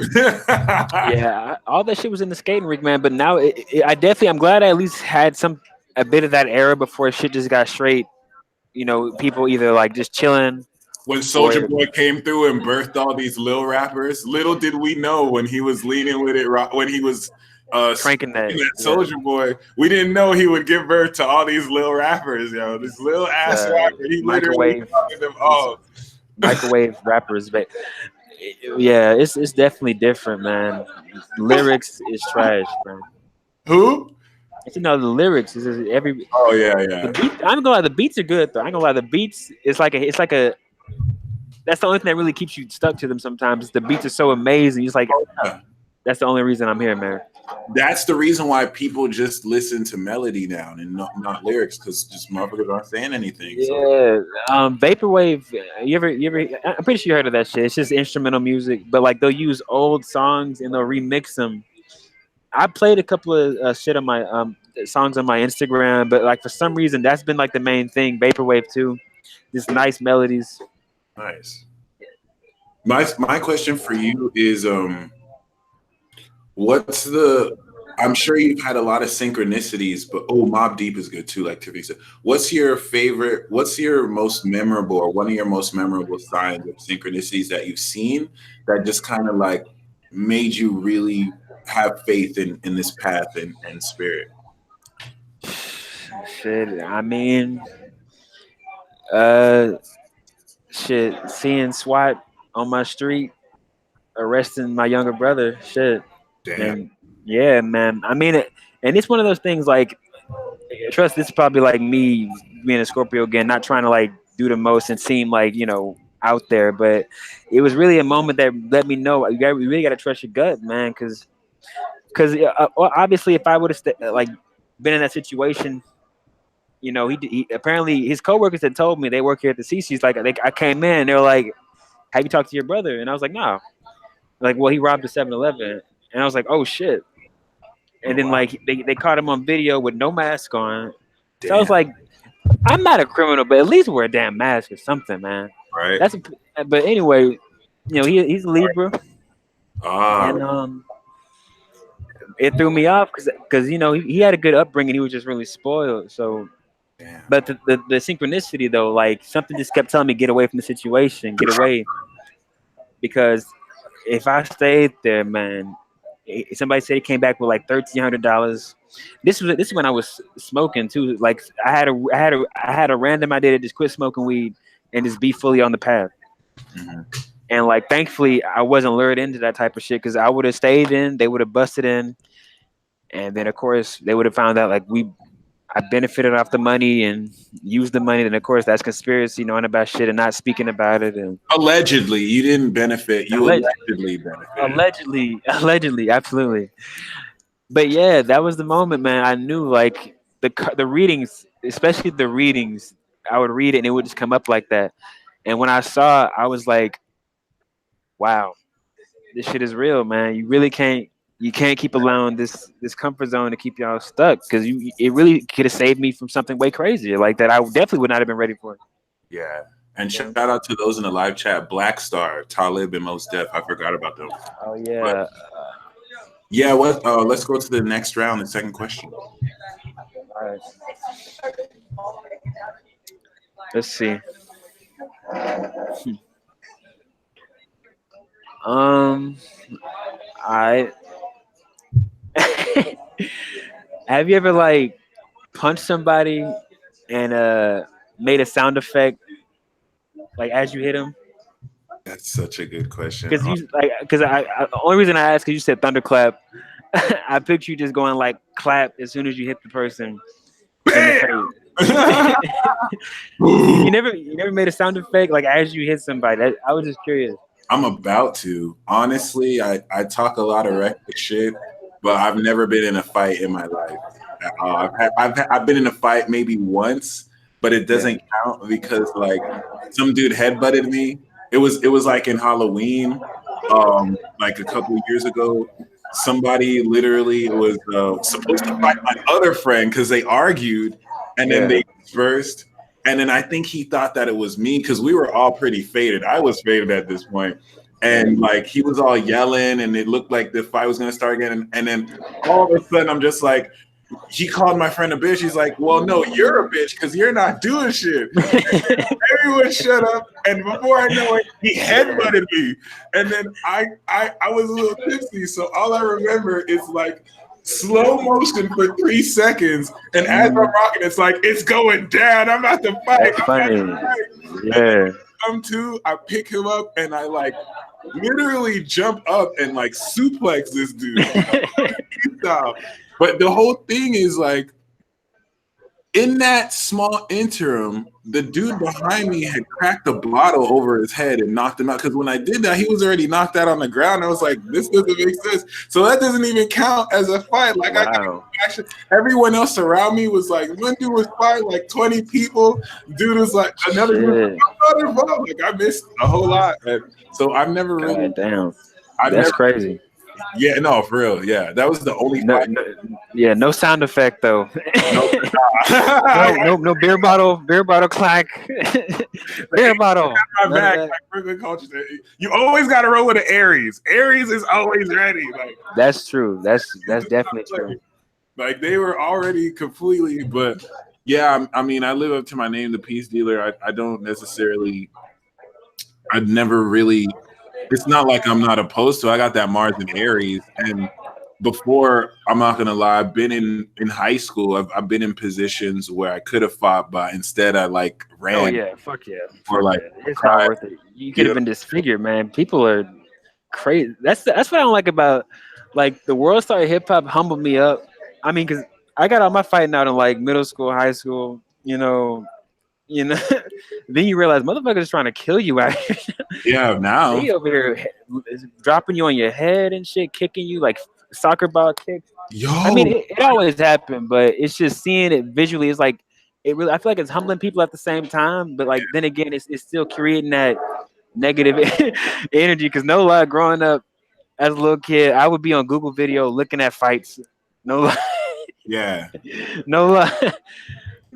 yeah. All that shit was in the skating rink, man. But now, I definitely, I'm glad I at least had a bit of that era before shit just got straight. People either like just chilling when Soldier or Boy came through and birthed all these little rappers, little did we know when he was leaning with it, when he was cranking that. speaking that Yeah, Soldier Boy, we didn't know he would give birth to all these little rappers, yo. This little ass rapper, he literally microwave, started them all. microwave rappers. But yeah, it's definitely different, man. Lyrics is trash, man. Who? It's, the lyrics is every Oh yeah, the yeah. beat. I'm gonna lie, the beats are good though. I ain't gonna lie, the beats. It's like a. That's the only thing that really keeps you stuck to them. Sometimes the beats are so amazing. It's like Yeah. that's the only reason I'm here, man. That's the reason why people just listen to melody now and not lyrics, because just motherfuckers aren't saying anything. So Yeah, vaporwave. I'm pretty sure you heard of that shit. It's just instrumental music, but like they'll use old songs and they'll remix them. I played a couple of shit on my songs on my Instagram, but like for some reason that's been like the main thing. Vaporwave too, just nice melodies. nice. My question for you is what's the I'm sure you've had a lot of synchronicities, but Mob Deep is good too, like Tiffany said. What's your most memorable or one of your most memorable signs of synchronicities that you've seen that just kind of like made you really have faith in this path and spirit? Shit, I mean, uh, shit, seeing SWAT on my street arresting my younger brother, shit, Damn. and yeah, man. I mean, and it's one of those things like, trust. This is probably like me being a Scorpio again, not trying to like do the most and seem like out there, but it was really a moment that let me know you really got to trust your gut, man, because obviously if I would have like been in that situation. He apparently his coworkers had told me they work here at the CC's. Like I came in, they were like, "Have you talked to your brother?" And I was like, "No." Like, well, he robbed a 7-Eleven, and I was like, "Oh shit!" And Oh then wow. like they caught him on video with no mask on. So I was Damn. like, "I'm not a criminal, but at least wear a damn mask or something, man." Right. That's but anyway, he's a Libra, Ah. and it threw me off because he had a good upbringing. He was just really spoiled. So, Damn. but the synchronicity though, like something just kept telling me get away from the situation, get away, because if I stayed there, man, somebody said he came back with like $1,300. This is when I was smoking too. Like I had a random idea to just quit smoking weed and just be fully on the path. Mhm. And like thankfully I wasn't lured into that type of shit because I would have stayed in, they would have busted in, and then of course they would have found out like I benefited off the money and used the money. Then of course that's conspiracy, knowing about shit and not speaking about it. And Allegedly, you didn't benefit. You allegedly benefited. allegedly, absolutely. But yeah, that was the moment, man. I knew like the readings, especially the readings. I would read it and it would just come up like that. And when I saw, I was like, "Wow, this shit is real, man. You really can't." You can't keep allowing this comfort zone to keep y'all stuck because it really could have saved me from something way crazier like that. I definitely would not have been ready for it. Yeah. And Yeah. shout out to those in the live chat, Black Star, Talib, and Most Def. I forgot about them. Oh But yeah. yeah, let's go to the next round, the second question. All right. Let's see. Um, I have you ever like punched somebody and made a sound effect like as you hit them? That's such a good question. Because the only reason I asked is you said thunderclap. I picture you just going like clap as soon as you hit the person in the Bam! face. You never made a sound effect like as you hit somebody. I was just curious. I'm about to. Honestly, I talk a lot of reckless shit, but I've never been in a fight in my life. I've been in a fight maybe once, but it doesn't count because like some dude headbutted me. It was like in Halloween, like a couple of years ago. Somebody literally was supposed to fight my other friend because they argued, and then they dispersed. And then I think he thought that it was me because we were all pretty faded. I was faded at this point. And like he was all yelling and it looked like the fight was gonna start again. And then all of a sudden I'm just like, he called my friend a bitch. He's like, well, no, you're a bitch because you're not doing shit. Everyone shut up. And before I know it, he headbutted me. And then I was a little tipsy. So all I remember is like slow motion for 3 seconds. And as I'm rocking, it's like, it's going down. I'm about to fight. That's funny. Yeah. I pick him up and I like literally jump up and like suplex this dude. But the whole thing is like, in that small interim, the dude behind me had cracked a bottle over his head and knocked him out. Because when I did that, he was already knocked out on the ground. I was like, this doesn't make sense. So that doesn't even count as a fight. Like, everyone else around me was like, one dude was fighting like 20 people. Dude was like, another dude was not involved. Like, I missed a whole lot. So I've never really. Damn. That's crazy. Yeah, no, for real. Yeah, that was the only. No sound effect though. no beer bottle clack. Beer bottle. You always got to roll with an Aries. Aries is always ready. Like that's true. That's definitely true. Like they were already completely, but yeah, I mean, I live up to my name, the Peace Dealer. I don't necessarily. I've never really. It's not like I'm not opposed to. I got that Mars and Aries, and before, I'm not gonna lie, I've been in high school. I've been in positions where I could have fought, but instead I like ran. Oh yeah, fuck yeah. Or like it's not worth it. You could have been disfigured, man. People are crazy. That's what I don't like about like the World Star Hip Hop humbled me up. I mean, because I got all my fighting out in like middle school, high school, you know, then you realize motherfuckers is trying to kill you out here. Yeah, now he over here dropping you on your head and shit, kicking you like soccer ball kicks. Yo, I mean, it always happened, but it's just seeing it visually. It's like it really. I feel like it's humbling people at the same time, but like then again, it's still creating that negative energy. Because no lie, growing up as a little kid, I would be on Google Video looking at fights. No lie. Yeah. No lie.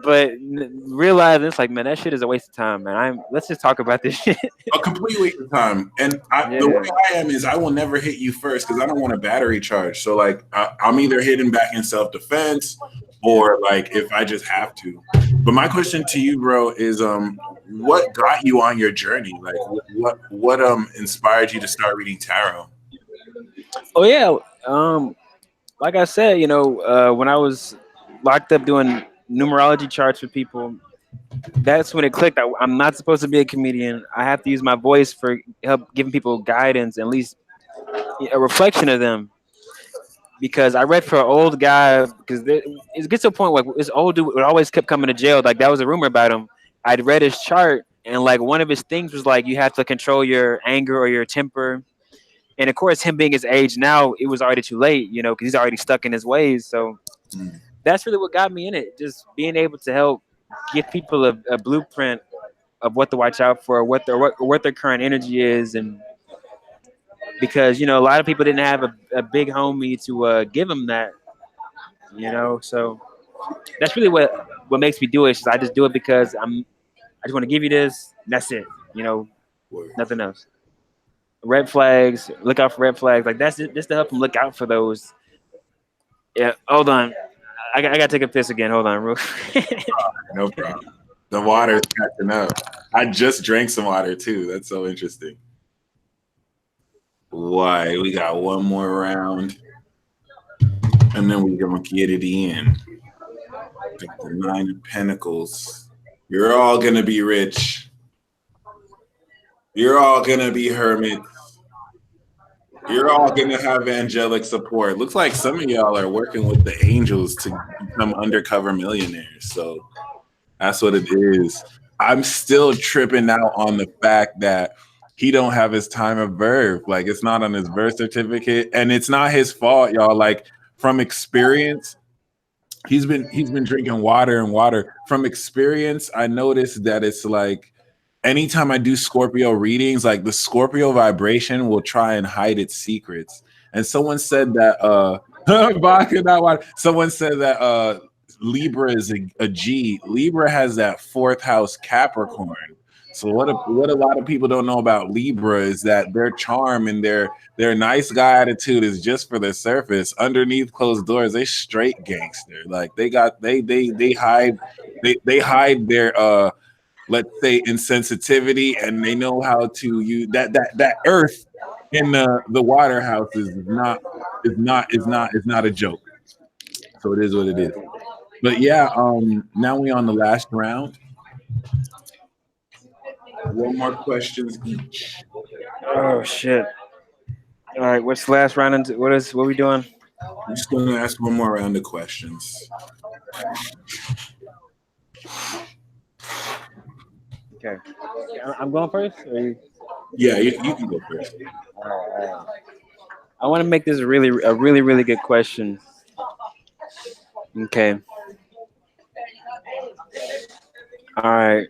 But realizing it's like, man, that shit is a waste of time, man. Let's just talk about this shit. A complete waste of time. And the way I am is I will never hit you first because I don't want a battery charge. So like I'm either hitting back in self-defense or like if I just have to. But my question to you, bro, is what got you on your journey? Like what inspired you to start reading tarot? Oh yeah. Like I said, when I was locked up doing numerology charts for people, that's when it clicked. I'm not supposed to be a comedian. I have to use my voice for help giving people guidance, at least a reflection of them. Because I read for an old guy, because it gets to a point where this old dude would always kept coming to jail. Like that was a rumor about him. I'd read his chart, and like one of his things was like you have to control your anger or your temper. And of course, him being his age now, it was already too late, because he's already stuck in his ways. So that's really what got me in it. Just being able to help give people a blueprint of what to watch out for, what their current energy is, and because a lot of people didn't have a big homie to give them that, So that's really what makes me do it. Is I just do it because I just want to give you this. And that's it. Nothing else. Red flags. Look out for red flags. Like that's just to help them look out for those. Yeah. Hold on. I gotta take a piss again. Hold on, real. No problem. The water's catching up. I just drank some water too. That's so interesting. Why? We got one more round, and then we're gonna get it in. Like the 9 of Pentacles. You're all gonna be rich. You're all gonna be hermits. You're all going to have angelic support. Looks like some of y'all are working with the angels to become undercover millionaires. So That's what it is. I'm still tripping out on the fact that he don't have his time of birth. Like it's not on his birth certificate, and it's not his fault, y'all. Like from experience, he's been drinking water and water. From experience, I noticed that it's like anytime I do Scorpio readings, like the Scorpio vibration will try and hide its secrets. And someone said that vodka, not water. Someone said that Libra is a G. Libra has that fourth house Capricorn. So what a lot of people don't know about Libra is that their charm and their nice guy attitude is just for the surface. Underneath closed doors, they straight gangster. Like they hide they hide their let's say insensitivity, and they know how to use that earth in the water houses is not a joke. So it is what it is. But yeah, now we on the last round. One more questions each. Oh shit! All right, what's the last round? What are we doing? I'm just going to ask one more round of questions. Okay, I'm going first. Yeah, you can go first. I want to make this a really good question. Okay. All right.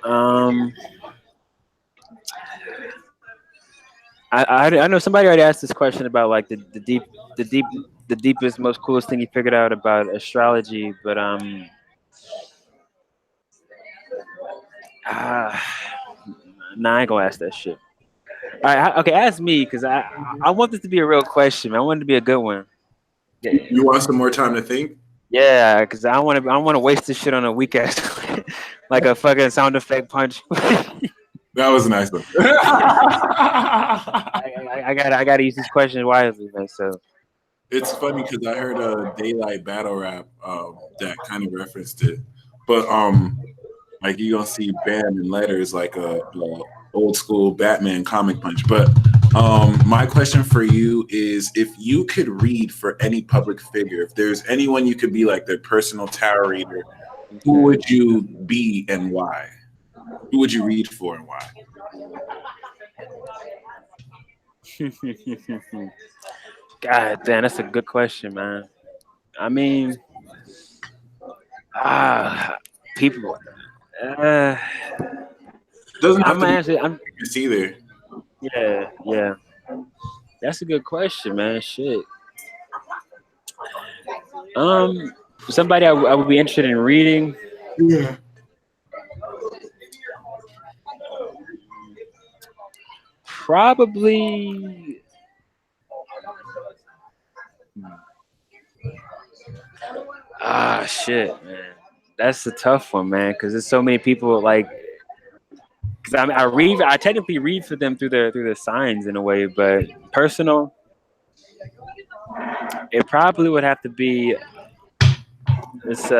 Um, I know somebody already asked this question about like the deepest, most coolest thing you figured out about astrology, but uh, nah, I ain't gonna ask that shit. All right, okay, ask me because I want this to be a real question. I want it to be a good one. You want some more time to think? Yeah, because I want to waste this shit on a weak ass like a fucking sound effect punch. That was a nice one. I gotta use these questions wisely, man. So It's funny because I heard a daylight battle rap that kind of referenced it, but like you gonna see Bam in letters like a old school Batman comic punch. But my question for you is, if you could read for any public figure, if there's anyone you could be like their personal tarot reader, who would you be and why? Who would you read for and why? God damn, that's a good question, man. I mean, ah, people. Uh, Doesn't have I'm to be actually, I'm famous either. yeah. That's a good question, man. Shit. Um, somebody I would be interested in reading. Yeah. Probably. Shit, man. That's a tough one, man. Because there's so many people like. Because I technically read for them through the signs in a way, but personal, it probably would have to be this.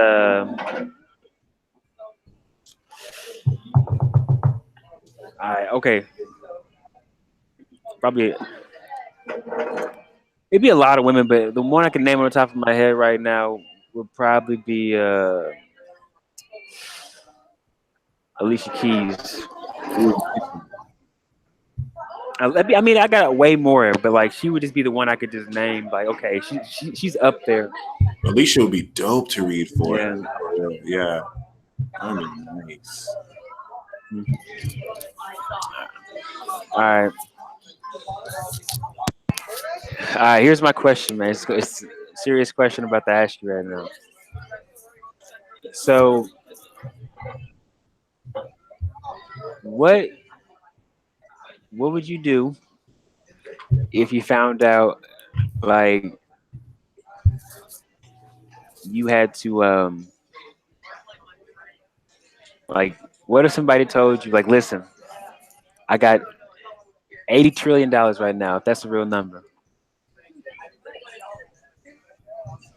Okay, probably it'd be a lot of women, but the one I can name on the top of my head right now would probably be Alicia Keys. I mean, I got way more, but like she would just be the one I could just name. Like, okay, she's up there. Alicia would be dope to read for. Yeah. Yeah. That would be nice. All right. All right. Here's my question, man. It's a serious question about to ask you right now. So, what what would you do if you found out like you had to like what if somebody told you like, listen, I got $80 trillion right now, if that's a real number.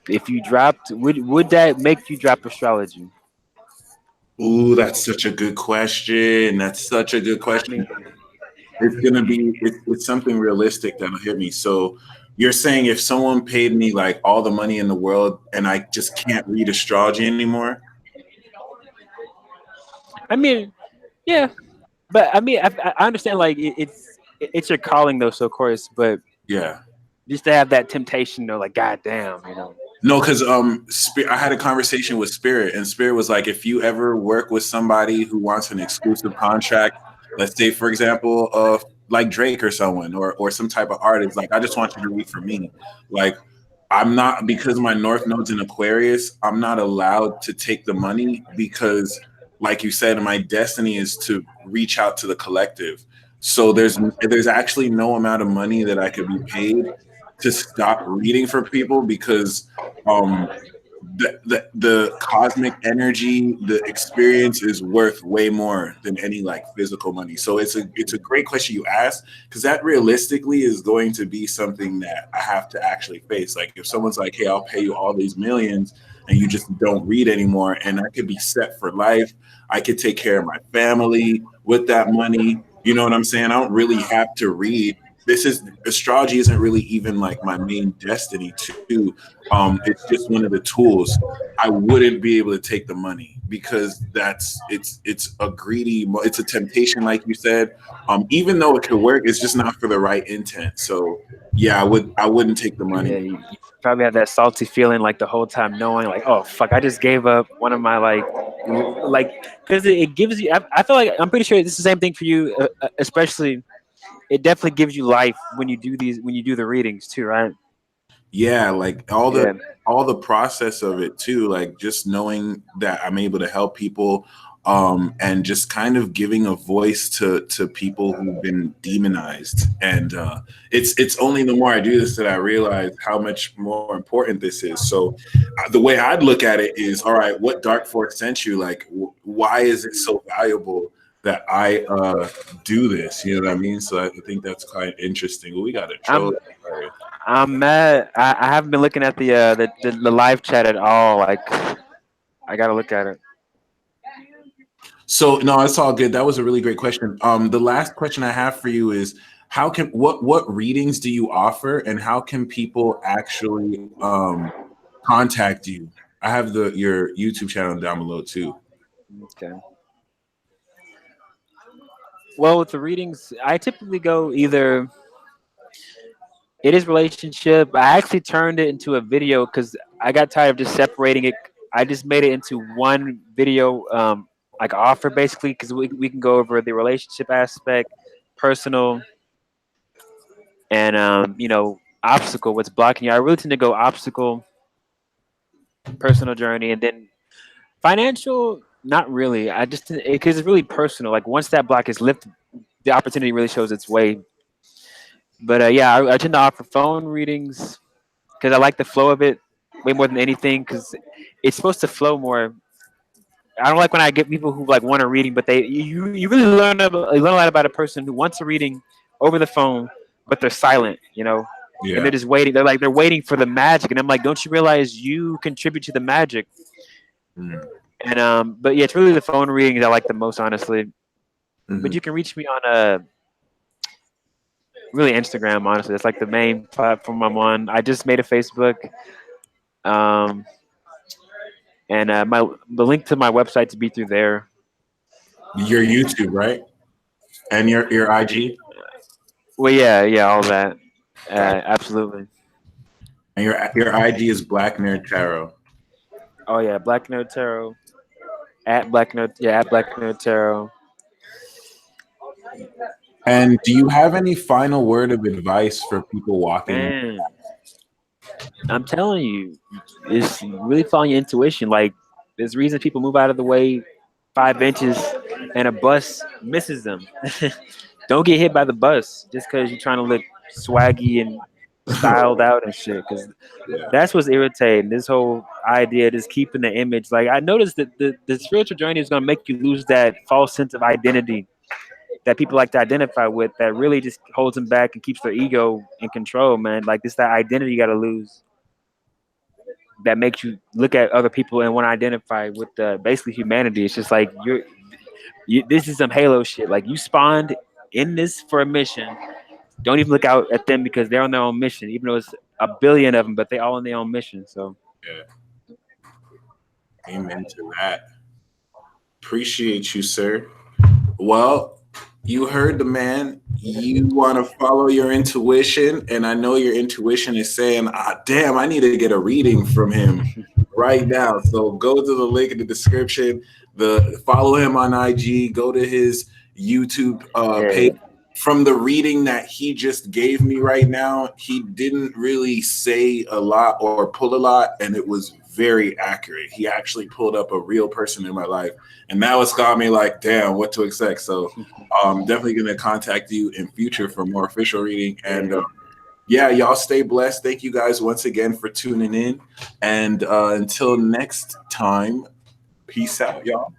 If you dropped, would that make you drop astrology? Ooh, that's such a good question. That's such a good I mean, question. It's something realistic that'll hit me. So you're saying if someone paid me like all the money in the world and I just can't read astrology anymore? I mean, yeah, but I mean, I understand like it's your calling though, so of course, but Yeah. just to have that temptation, though, like God damn, you know. No, because I had a conversation with Spirit, and Spirit was like, if you ever work with somebody who wants an exclusive contract, let's say, for example, like Drake or someone, or some type of artist, like I just want you to read for me. Like I'm not, because my North Node's in Aquarius, I'm not allowed to take the money because, like you said, my destiny is to reach out to the collective. So there's actually no amount of money that I could be paid to stop reading for people because um the cosmic energy, the experience is worth way more than any like physical money. So it's a great question you ask, because that realistically is going to be something that I have to actually face. Like if someone's like, hey, I'll pay you all these millions and you just don't read anymore, and I could be set for life, I could take care of my family with that money, you know what I'm saying? I don't really have to read. This is Astrology isn't really even like my main destiny too. It's just one of the tools. I wouldn't be able to take the money because it's a greedy, it's a temptation, like you said. Even though it could work, it's just not for the right intent. So yeah, I wouldn't take the Yeah, money. you probably have that salty feeling like the whole time, knowing like, oh fuck, I just gave up one of my like, because it gives you. I feel like I'm pretty sure it's the same thing for you, especially. It definitely gives you life when you do the readings too, right? Yeah, like all the Yeah. process of it too, like just knowing that I'm able to help people, and just kind of giving a voice to people who've been demonized. And it's only the more I do this that I realize how much more important this is. So the way I'd look at it is, all right, what dark force sent you? Like why is it so valuable that I do this? You know what I mean? So I think that's quite interesting. Well, we got a troll. I'm I'm mad. I haven't been looking at the live chat at all. Like I gotta look at it. So no, it's all good. That was a really great question. The last question I have for you is, how can what readings do you offer, and how can people actually contact you? I have your YouTube channel down below too. Okay. Well, with the readings, I typically go either it is relationship. I actually turned it into a video because I got tired of just separating it. I just made it into one video, like offer basically, because we can go over the relationship aspect, personal, and obstacle. What's blocking you? I really tend to go obstacle, personal journey, and then financial. Not really. I just because it's really personal. Like once that block is lifted, the opportunity really shows its way. But yeah, I tend to offer phone readings because I like the flow of it way more than anything because it's supposed to flow more. I don't like when I get people who like want a reading, but you really you learn a lot about a person who wants a reading over the phone, but they're silent, and they're Yeah. just waiting. They're waiting for the magic, and I'm like, don't you realize you contribute to the magic? Mm. And but yeah, it's really the phone readings I like the most, honestly. But Mhm. you can reach me on really Instagram, honestly. That's like the main platform I'm on. I just made a Facebook. Um, and my the link to my website to be through there. Your YouTube, right? And your IG. Well, yeah, all that, Got it. absolutely. And your IG is Black Nerd Tarot. Oh yeah, Black Nerd Tarot at Black Nerd, yeah, at Black Nerd Tarot. And do you have any final word of advice for people walking in? Man, I'm telling you, it's really following your intuition. Like there's reasons people move out of the way 5 inches, and a bus misses them. Don't get hit by the bus just because you're trying to look swaggy and styled out and shit. Because Yeah. that's what's irritating. This whole idea, just keeping the image. Like I noticed that the spiritual journey is going to make you lose that false sense of identity that people like to identify with. That really just holds them back and keeps their ego in control, man. Like this, that identity you got to lose. That makes you look at other people and want to identify with basically humanity. It's just like this is some Halo shit. Like you spawned in this for a mission. Don't even look out at them because they're on their own mission, even though it's a billion of them, but they all on their own mission. So Yeah. Amen to that. Appreciate you, sir. Well, you heard the man. You want to follow your intuition, and I know your intuition is saying, damn, I need to get a reading from him right now. So go to the link in the description. Follow him on IG. Go to his YouTube page. From the reading that he just gave me right now, he didn't really say a lot or pull a lot, and it was very accurate. He actually pulled up a real person in my life, and now it's got me like, damn, what to expect. So I'm definitely going to contact you in future for more official reading. And yeah, y'all stay blessed. Thank you guys once again for tuning in. And until next time, peace out, y'all.